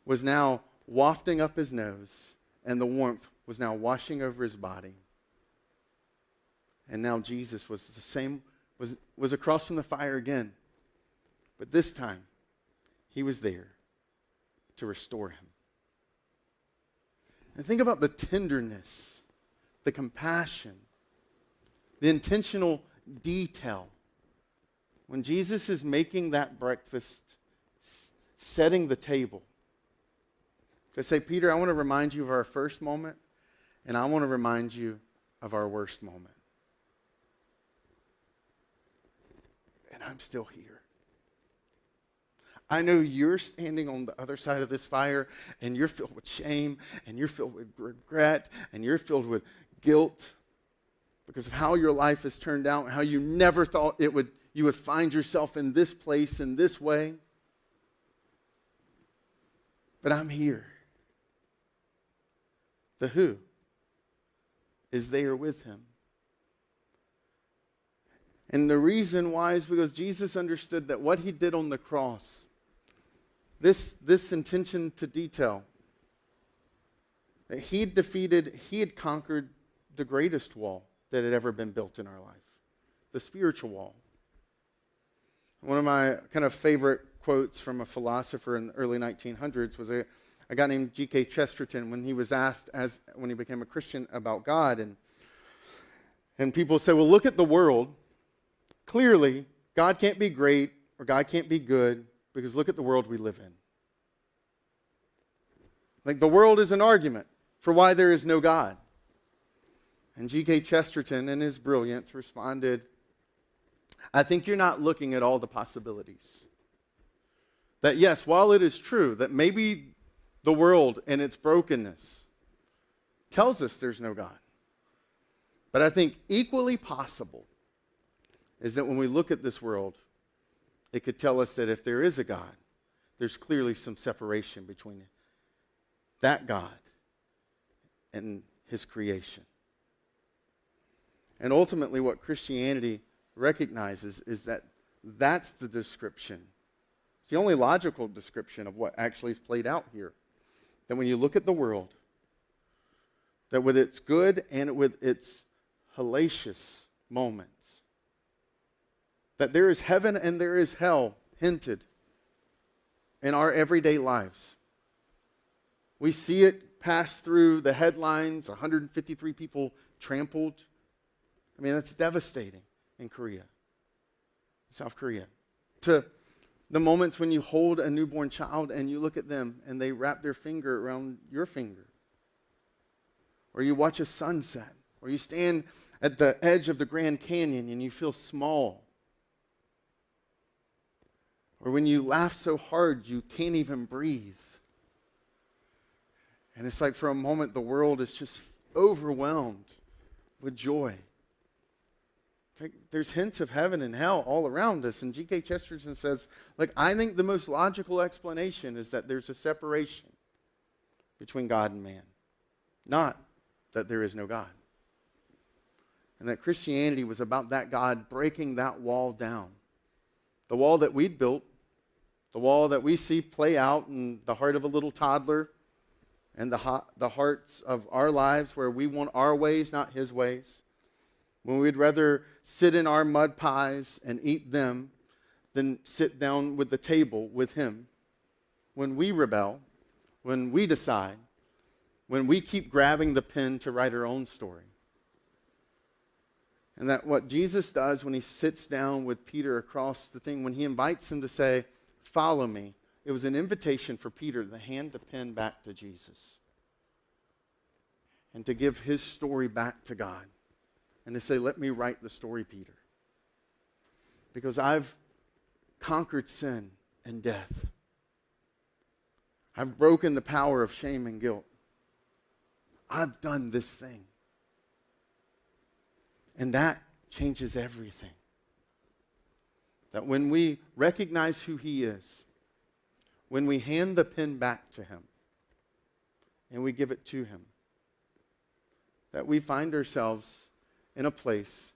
Speaker 4: was now wafting up his nose, and the warmth was now washing over his body. And now Jesus was the same, was across from the fire again. But this time, he was there to restore him. And think about the tenderness, the compassion, the intentional detail. When Jesus is making that breakfast, setting the table, to say, Peter, I want to remind you of our first moment, and I want to remind you of our worst moment. And I'm still here. I know you're standing on the other side of this fire, and you're filled with shame, and you're filled with regret, and you're filled with guilt because of how your life has turned out, and how you never thought you would find yourself in this place in this way. But I'm here. The who is there with him. And the reason why is because Jesus understood that what he did on the cross, this attention to detail, that he had conquered the greatest wall that had ever been built in our life, the spiritual wall. One of my kind of favorite quotes from a philosopher in the early 1900s was a guy named G.K. Chesterton when he was asked, when he became a Christian, about God. And people say, well, look at the world. Clearly, God can't be great or God can't be good because look at the world we live in. Like the world is an argument for why there is no God. And G.K. Chesterton, in his brilliance, responded, I think you're not looking at all the possibilities. That yes, while it is true that maybe the world and its brokenness tells us there's no God, but I think equally possible is that when we look at this world, it could tell us that if there is a God, there's clearly some separation between that God and his creation. And ultimately what Christianity recognizes is that that's the description. It's the only logical description of what actually is played out here. That when you look at the world, that with its good and with its hellacious moments, that there is heaven and there is hell hinted in our everyday lives. We see it pass through the headlines, 153 people trampled. I mean, that's devastating in Korea, South Korea. To the moments when you hold a newborn child and you look at them and they wrap their finger around your finger. Or you watch a sunset. Or you stand at the edge of the Grand Canyon and you feel small. Or when you laugh so hard you can't even breathe. And it's like for a moment the world is just overwhelmed with joy. There's hints of heaven and hell all around us. And G.K. Chesterton says, I think the most logical explanation is that there's a separation between God and man. Not that there is no God. And that Christianity was about that God breaking that wall down. The wall that we'd built, the wall that we see play out in the heart of a little toddler, and the hearts of our lives where we want our ways, not his ways. When we'd rather sit in our mud pies and eat them than sit down with the table with him. When we rebel, when we decide, when we keep grabbing the pen to write our own story. And that what Jesus does when he sits down with Peter across the thing, when he invites him to say, follow me, it was an invitation for Peter to hand the pen back to Jesus and to give his story back to God. And to say, let me write the story, Peter. Because I've conquered sin and death. I've broken the power of shame and guilt. I've done this thing. And that changes everything. That when we recognize who he is, when we hand the pen back to him, and we give it to him, that we find ourselves in a place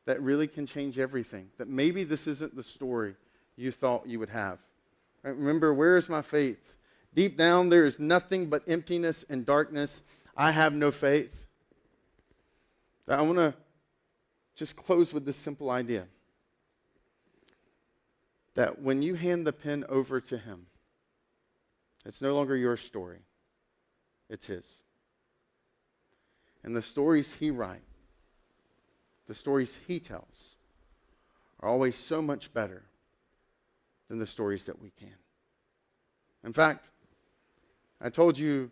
Speaker 4: that really can change everything. That maybe this isn't the story you thought you would have. Right? Remember, where is my faith? Deep down, there is nothing but emptiness and darkness. I have no faith. I want to just close with this simple idea. That when you hand the pen over to him, it's no longer your story. It's his. And the stories he writes, the stories he tells are always so much better than the stories that we can. In fact, I told you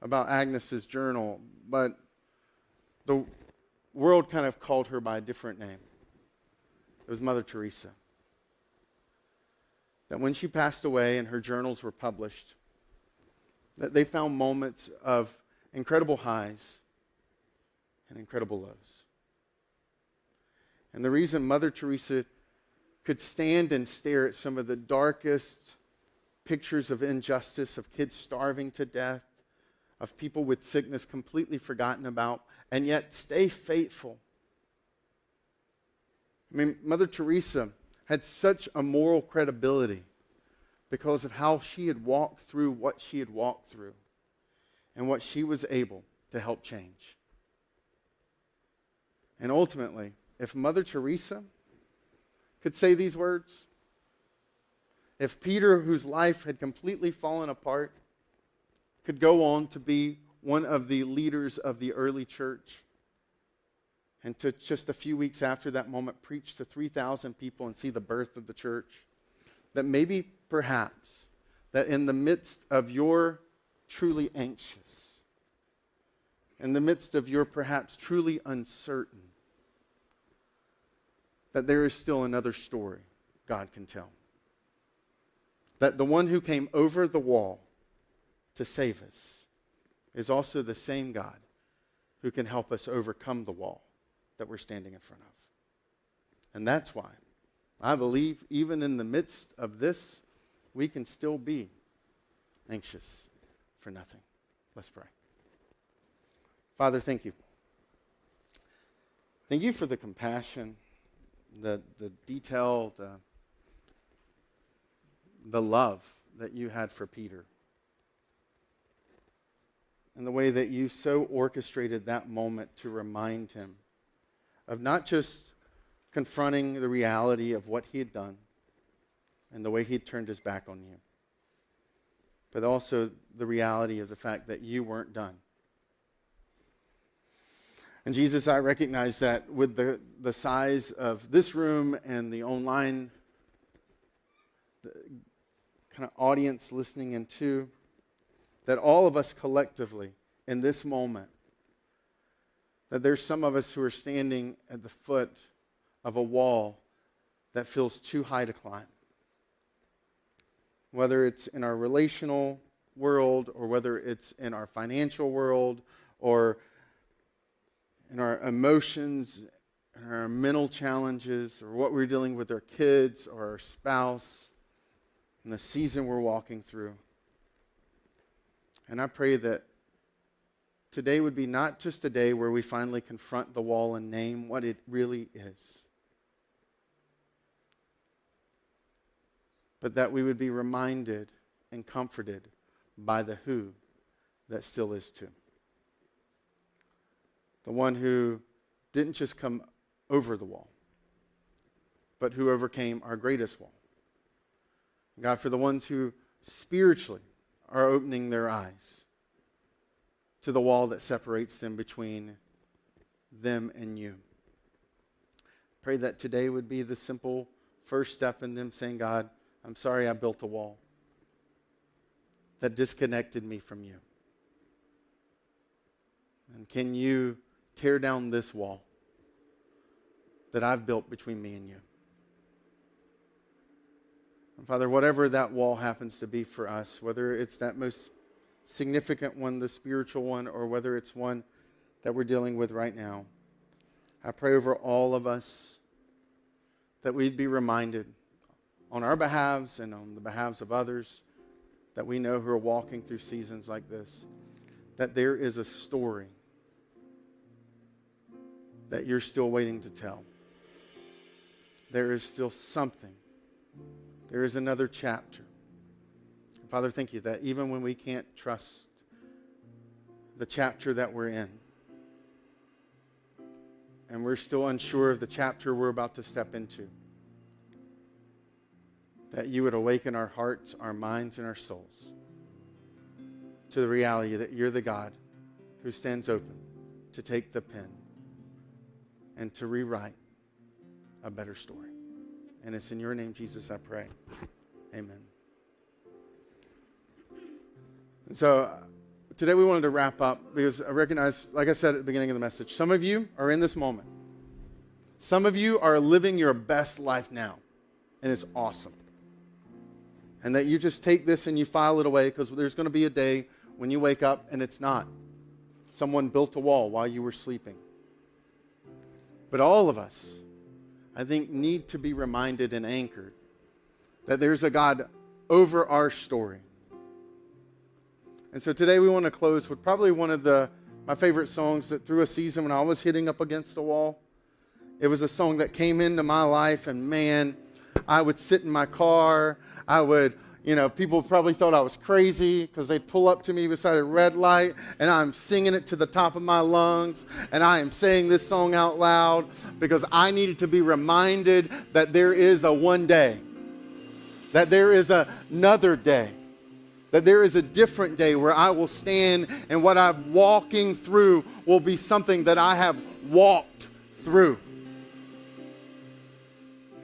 Speaker 4: about Agnes's journal, but the world kind of called her by a different name. It was Mother Teresa. that when she passed away and her journals were published, that they found moments of incredible highs and incredible lows. And the reason Mother Teresa could stand and stare at some of the darkest pictures of injustice, of kids starving to death, of people with sickness completely forgotten about, and yet stay faithful. I mean, Mother Teresa had such a moral credibility because of how she had walked through what she had walked through and what she was able to help change. And ultimately, if Mother Teresa could say these words, if Peter, whose life had completely fallen apart, could go on to be one of the leaders of the early church, and to just a few weeks after that moment preach to 3,000 people and see the birth of the church, that maybe, perhaps, that in the midst of your truly anxious, in the midst of your perhaps truly uncertain, that there is still another story God can tell. That the one who came over the wall to save us is also the same God who can help us overcome the wall that we're standing in front of. And that's why I believe even in the midst of this, we can still be anxious for nothing. Let's pray. Father, thank you. Thank you for the compassion, the detail, the love that you had for Peter. And the way that you so orchestrated that moment to remind him of not just confronting the reality of what he had done and the way he had turned his back on you, but also the reality of the fact that you weren't done. And Jesus, I recognize that with the size of this room and the online kind of audience listening in too, that all of us collectively in this moment, that there's some of us who are standing at the foot of a wall that feels too high to climb. Whether it's in our relational world or whether it's in our financial world or in our emotions and our mental challenges or what we're dealing with our kids or our spouse and the season we're walking through. And I pray that today would be not just a day where we finally confront the wall and name what it really is, but that we would be reminded and comforted by the who that still is too. The one who didn't just come over the wall, but who overcame our greatest wall. God, for the ones who spiritually are opening their eyes to the wall that separates them between them and you. Pray that today would be the simple first step in them saying, God, I'm sorry I built a wall that disconnected me from you. And can you tear down this wall that I've built between me and you? And Father, whatever that wall happens to be for us, whether it's that most significant one, the spiritual one, or whether it's one that we're dealing with right now, I pray over all of us that we'd be reminded on our behalves and on the behalves of others that we know who are walking through seasons like this, that there is a story that you're still waiting to tell. There is still something. There is another chapter. Father, thank you that even when we can't trust the chapter that we're in, and we're still unsure of the chapter we're about to step into, that you would awaken our hearts, our minds, and our souls to the reality that you're the God who stands open to take the pen and to rewrite a better story. And it's in your name, Jesus, I pray. Amen. And so today we wanted to wrap up because I recognize, like I said at the beginning of the message, some of you are in this moment. Some of you are living your best life now, and it's awesome. And that you just take this and you file it away, because there's going to be a day when you wake up and it's not. Someone built a wall while you were sleeping. But all of us, I think, need to be reminded and anchored that there's a God over our story. And so today we want to close with probably one of my favorite songs that through a season when I was hitting up against a wall, it was a song that came into my life, and man, I would sit in my car. I would, people probably thought I was crazy because they'd pull up to me beside a red light, and I'm singing it to the top of my lungs, and I am saying this song out loud because I needed to be reminded that there is a one day, that there is another day, that there is a different day where I will stand, and what I'm walking through will be something that I have walked through.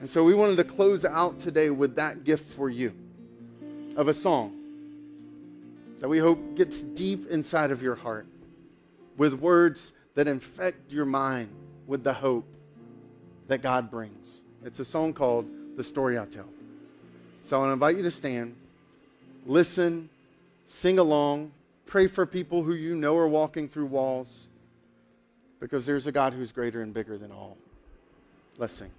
Speaker 4: And so we wanted to close out today with that gift for you of a song that we hope gets deep inside of your heart with words that infect your mind with the hope that God brings. It's a song called The Story I Tell. So I want to invite you to stand, listen, sing along, pray for people who you know are walking through walls, because there's a God who's greater and bigger than all. Let's sing.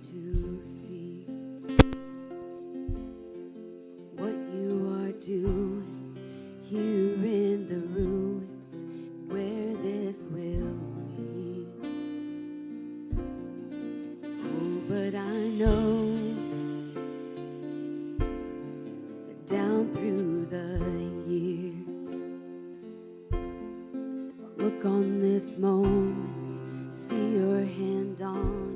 Speaker 2: To see what you are doing here in the ruins where this will lead. Oh, but I know that down through the years, I'll look on this moment, see your hand on,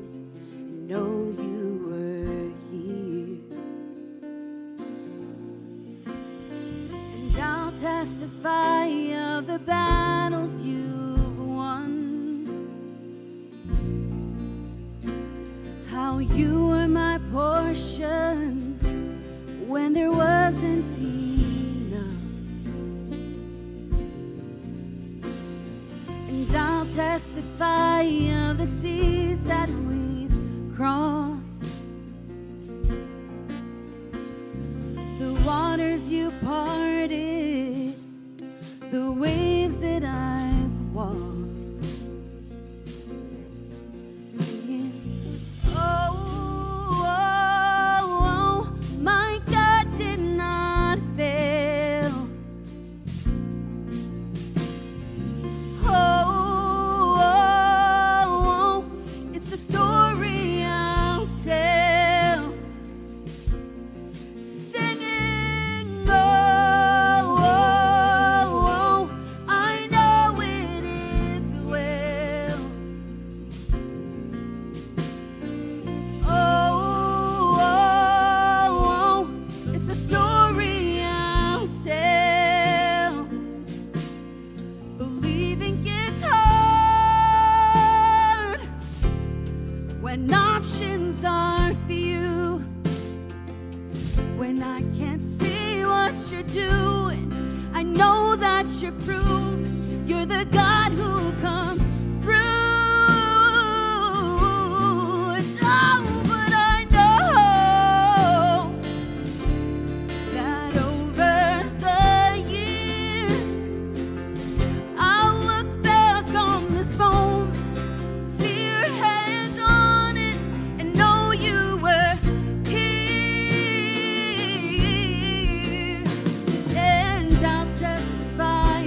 Speaker 2: know you were here, and I'll testify of the battles you've won, how you were my portion when there wasn't enough, and I'll testify of the seas that cross, the waters you parted, the waves that I've walked, singing, oh, oh, oh, my God did not fail. Oh, oh, oh, it's the story tell, singing, oh, oh, oh, I know it is well. Oh, oh, oh, it's a story I'll tell. Believing gets hard when options are few, when I can't see what you're doing. I know that you're proof. You're the God who comes through. Oh, but I know that over the years, I'll look back on this moment, see your hand on it, and know you were here. And I'll testify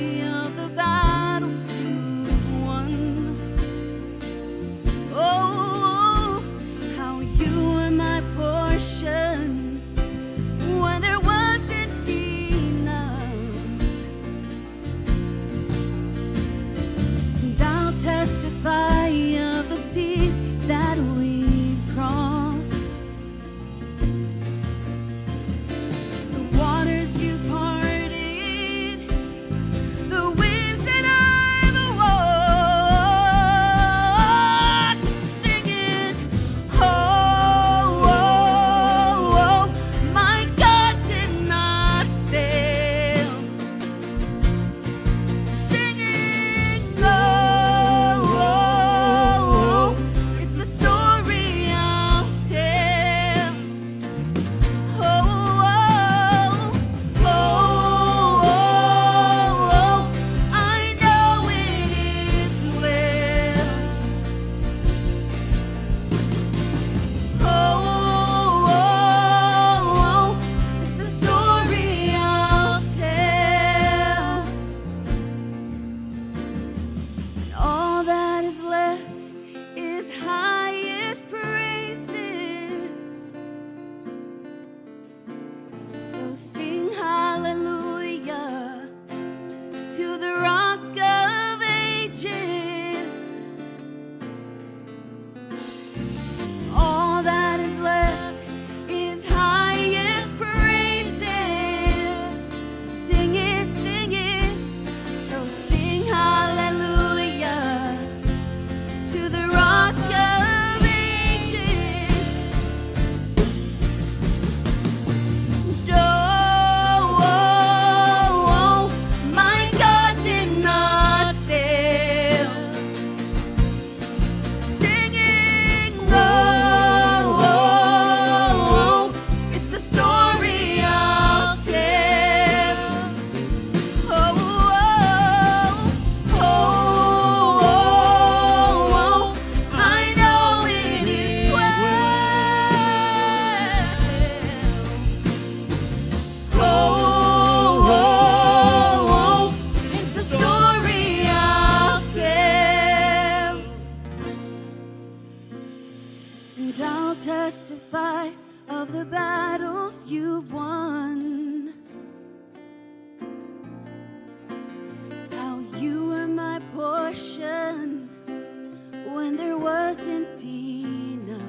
Speaker 2: enough.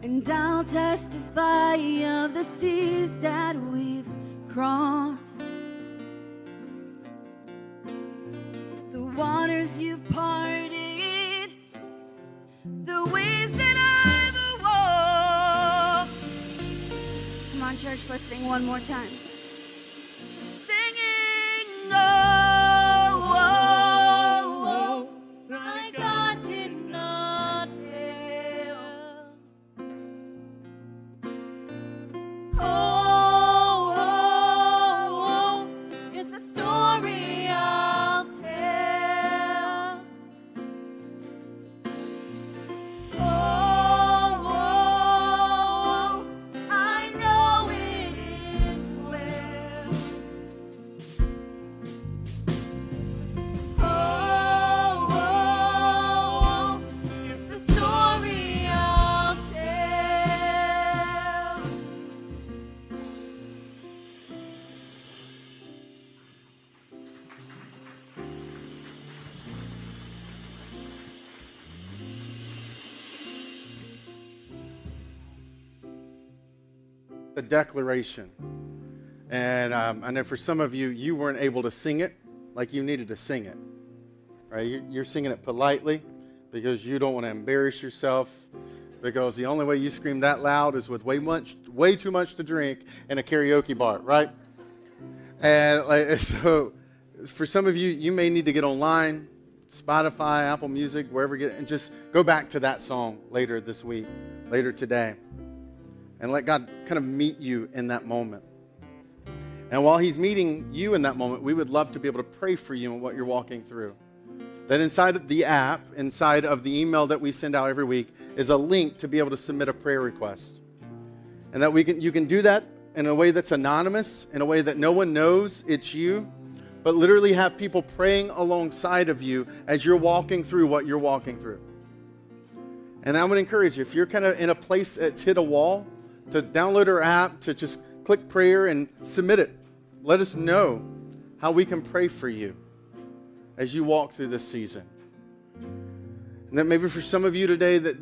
Speaker 2: And I'll testify of the seas that we've crossed, the waters you've parted, the ways that I've walked. Come on, church, let's sing one more time. Singing, oh, oh, oh, my God did not fail. Oh, oh, oh, it's the story I'll tell. Oh, oh, oh, I know it is well. Oh, oh, oh, it's the story I'll tell.
Speaker 4: A declaration. And I know for some of you, you weren't able to sing it like you needed to sing it. Right? You're singing it politely because you don't want to embarrass yourself, because the only way you scream that loud is with way too much to drink in a karaoke bar, right? And so for some of you, you may need to get online, Spotify, Apple Music, wherever you get, and just go back to that song later this week, later today, and let God kind of meet you in that moment. And while he's meeting you in that moment, we would love to be able to pray for you and what you're walking through. That inside of the app, inside of the email that we send out every week, is a link to be able to submit a prayer request. And that you can do that in a way that's anonymous, in a way that no one knows it's you, but literally have people praying alongside of you as you're walking through what you're walking through. And I'm going to encourage you, if you're kind of in a place that's hit a wall, to download our app, to just click prayer and submit it. Let us know how we can pray for you as you walk through this season. And then maybe for some of you today that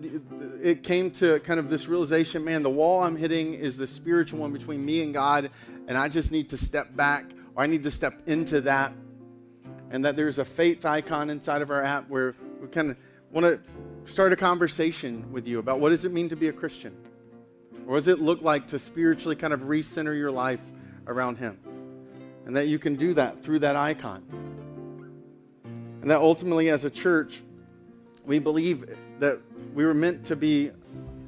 Speaker 4: it came to kind of this realization, man, the wall I'm hitting is the spiritual one between me and God, and I just need to step back, or I need to step into that. And that there's a faith icon inside of our app where we kind of want to start a conversation with you about what does it mean to be a Christian? Or what does it look like to spiritually kind of recenter your life around him? And that you can do that through that icon. And that ultimately as a church, we believe that we were meant to be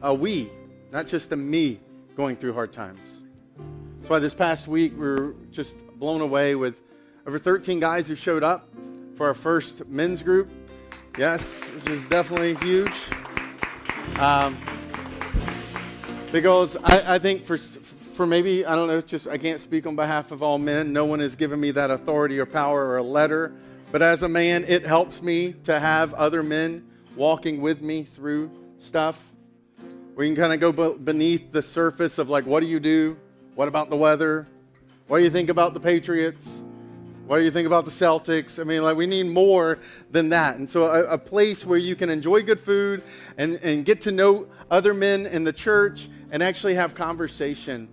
Speaker 4: a we, not just a me going through hard times. That's why this past week we were just blown away with over 13 guys who showed up for our first men's group. Yes, which is definitely huge. Because I think for maybe, I don't know, just I can't speak on behalf of all men. No one has given me that authority or power or a letter. But as a man, it helps me to have other men walking with me through stuff. We can kind of go beneath the surface of like, what do you do? What about the weather? What do you think about the Patriots? What do you think about the Celtics? I mean, like, we need more than that. And so a place where you can enjoy good food and get to know other men in the church and actually have conversation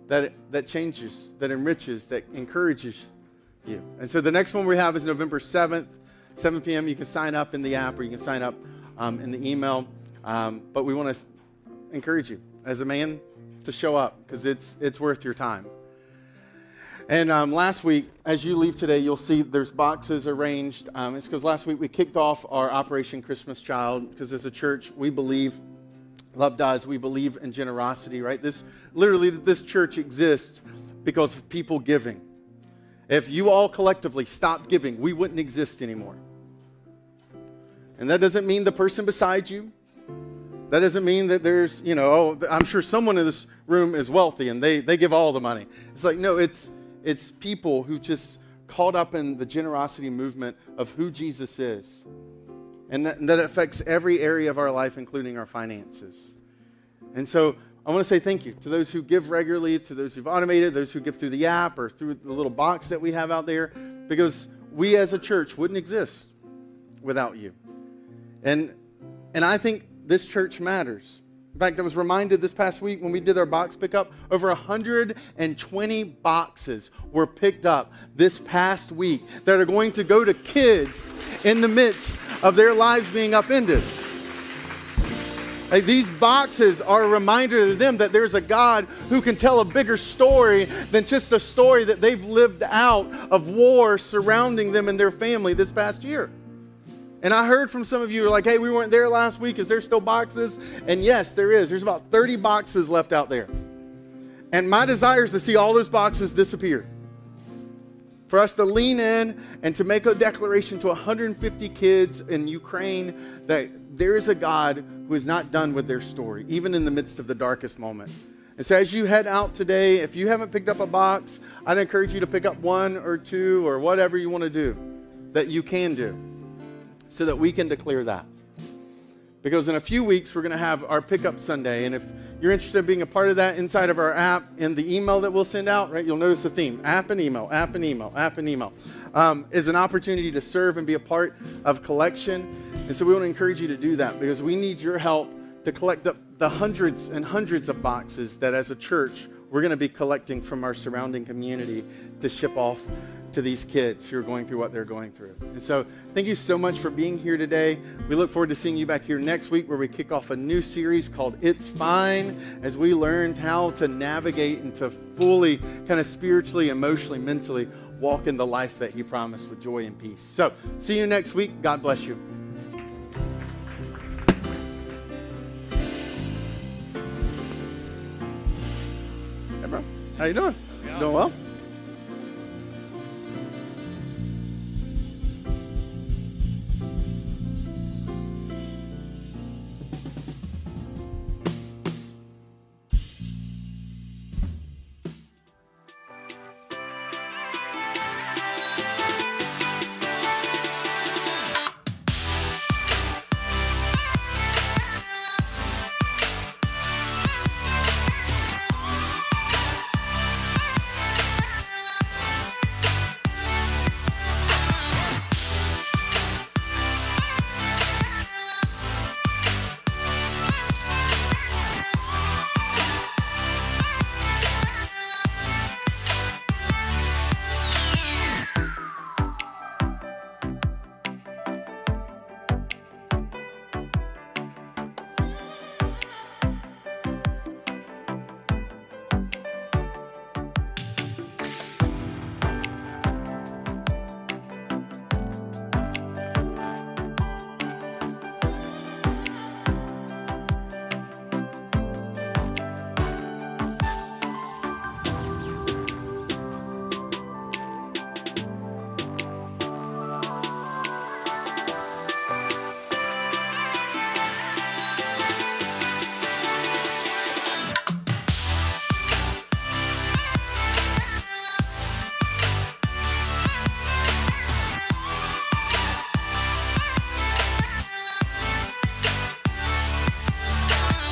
Speaker 4: that changes, that enriches, that encourages you. And so the next one we have is November 7th, 7 p.m. You can sign up in the app, or you can sign up in the email. But we want to encourage you as a man to show up, because it's worth your time. And last week, as you leave today, you'll see there's boxes arranged. It's because last week we kicked off our Operation Christmas Child, because as a church, we believe, Love does, we believe in generosity, right? This church exists because of people giving. If you all collectively stopped giving, we wouldn't exist anymore. And that doesn't mean the person beside you. That doesn't mean that there's, I'm sure someone in this room is wealthy and they give all the money. It's like, no, it's people who just caught up in the generosity movement of who Jesus is. And that affects every area of our life, including our finances. And so I want to say thank you to those who give regularly, to those who've automated, those who give through the app or through the little box that we have out there, because we as a church wouldn't exist without you. And I think this church matters. In fact, I was reminded this past week when we did our box pickup, over 120 boxes were picked up this past week that are going to go to kids in the midst of their lives being upended. Like, these boxes are a reminder to them that there's a God who can tell a bigger story than just a story that they've lived out of war surrounding them and their family this past year. And I heard from some of you who are like, hey, we weren't there last week. Is there still boxes? And yes, there is. There's about 30 boxes left out there. And my desire is to see all those boxes disappear. For us to lean in and to make a declaration to 150 kids in Ukraine that there is a God who is not done with their story, even in the midst of the darkest moment. And so as you head out today, if you haven't picked up a box, I'd encourage you to pick up one or two or whatever you want to do that you can do, so that we can declare that. Because in a few weeks, we're going to have our Pickup Sunday. And if you're interested in being a part of that inside of our app, in the email that we'll send out, right, you'll notice the theme, app and email, app and email, app and email, is an opportunity to serve and be a part of collection. And so we want to encourage you to do that, because we need your help to collect up the hundreds and hundreds of boxes that as a church, we're going to be collecting from our surrounding community to ship off to these kids who are going through what they're going through. And so thank you so much for being here today. We look forward to seeing you back here next week, where we kick off a new series called It's Fine, as we learned how to navigate and to fully kind of spiritually, emotionally, mentally walk in the life that He promised with joy and peace. So see you next week. God bless you. Hey, bro. How you doing? Doing well?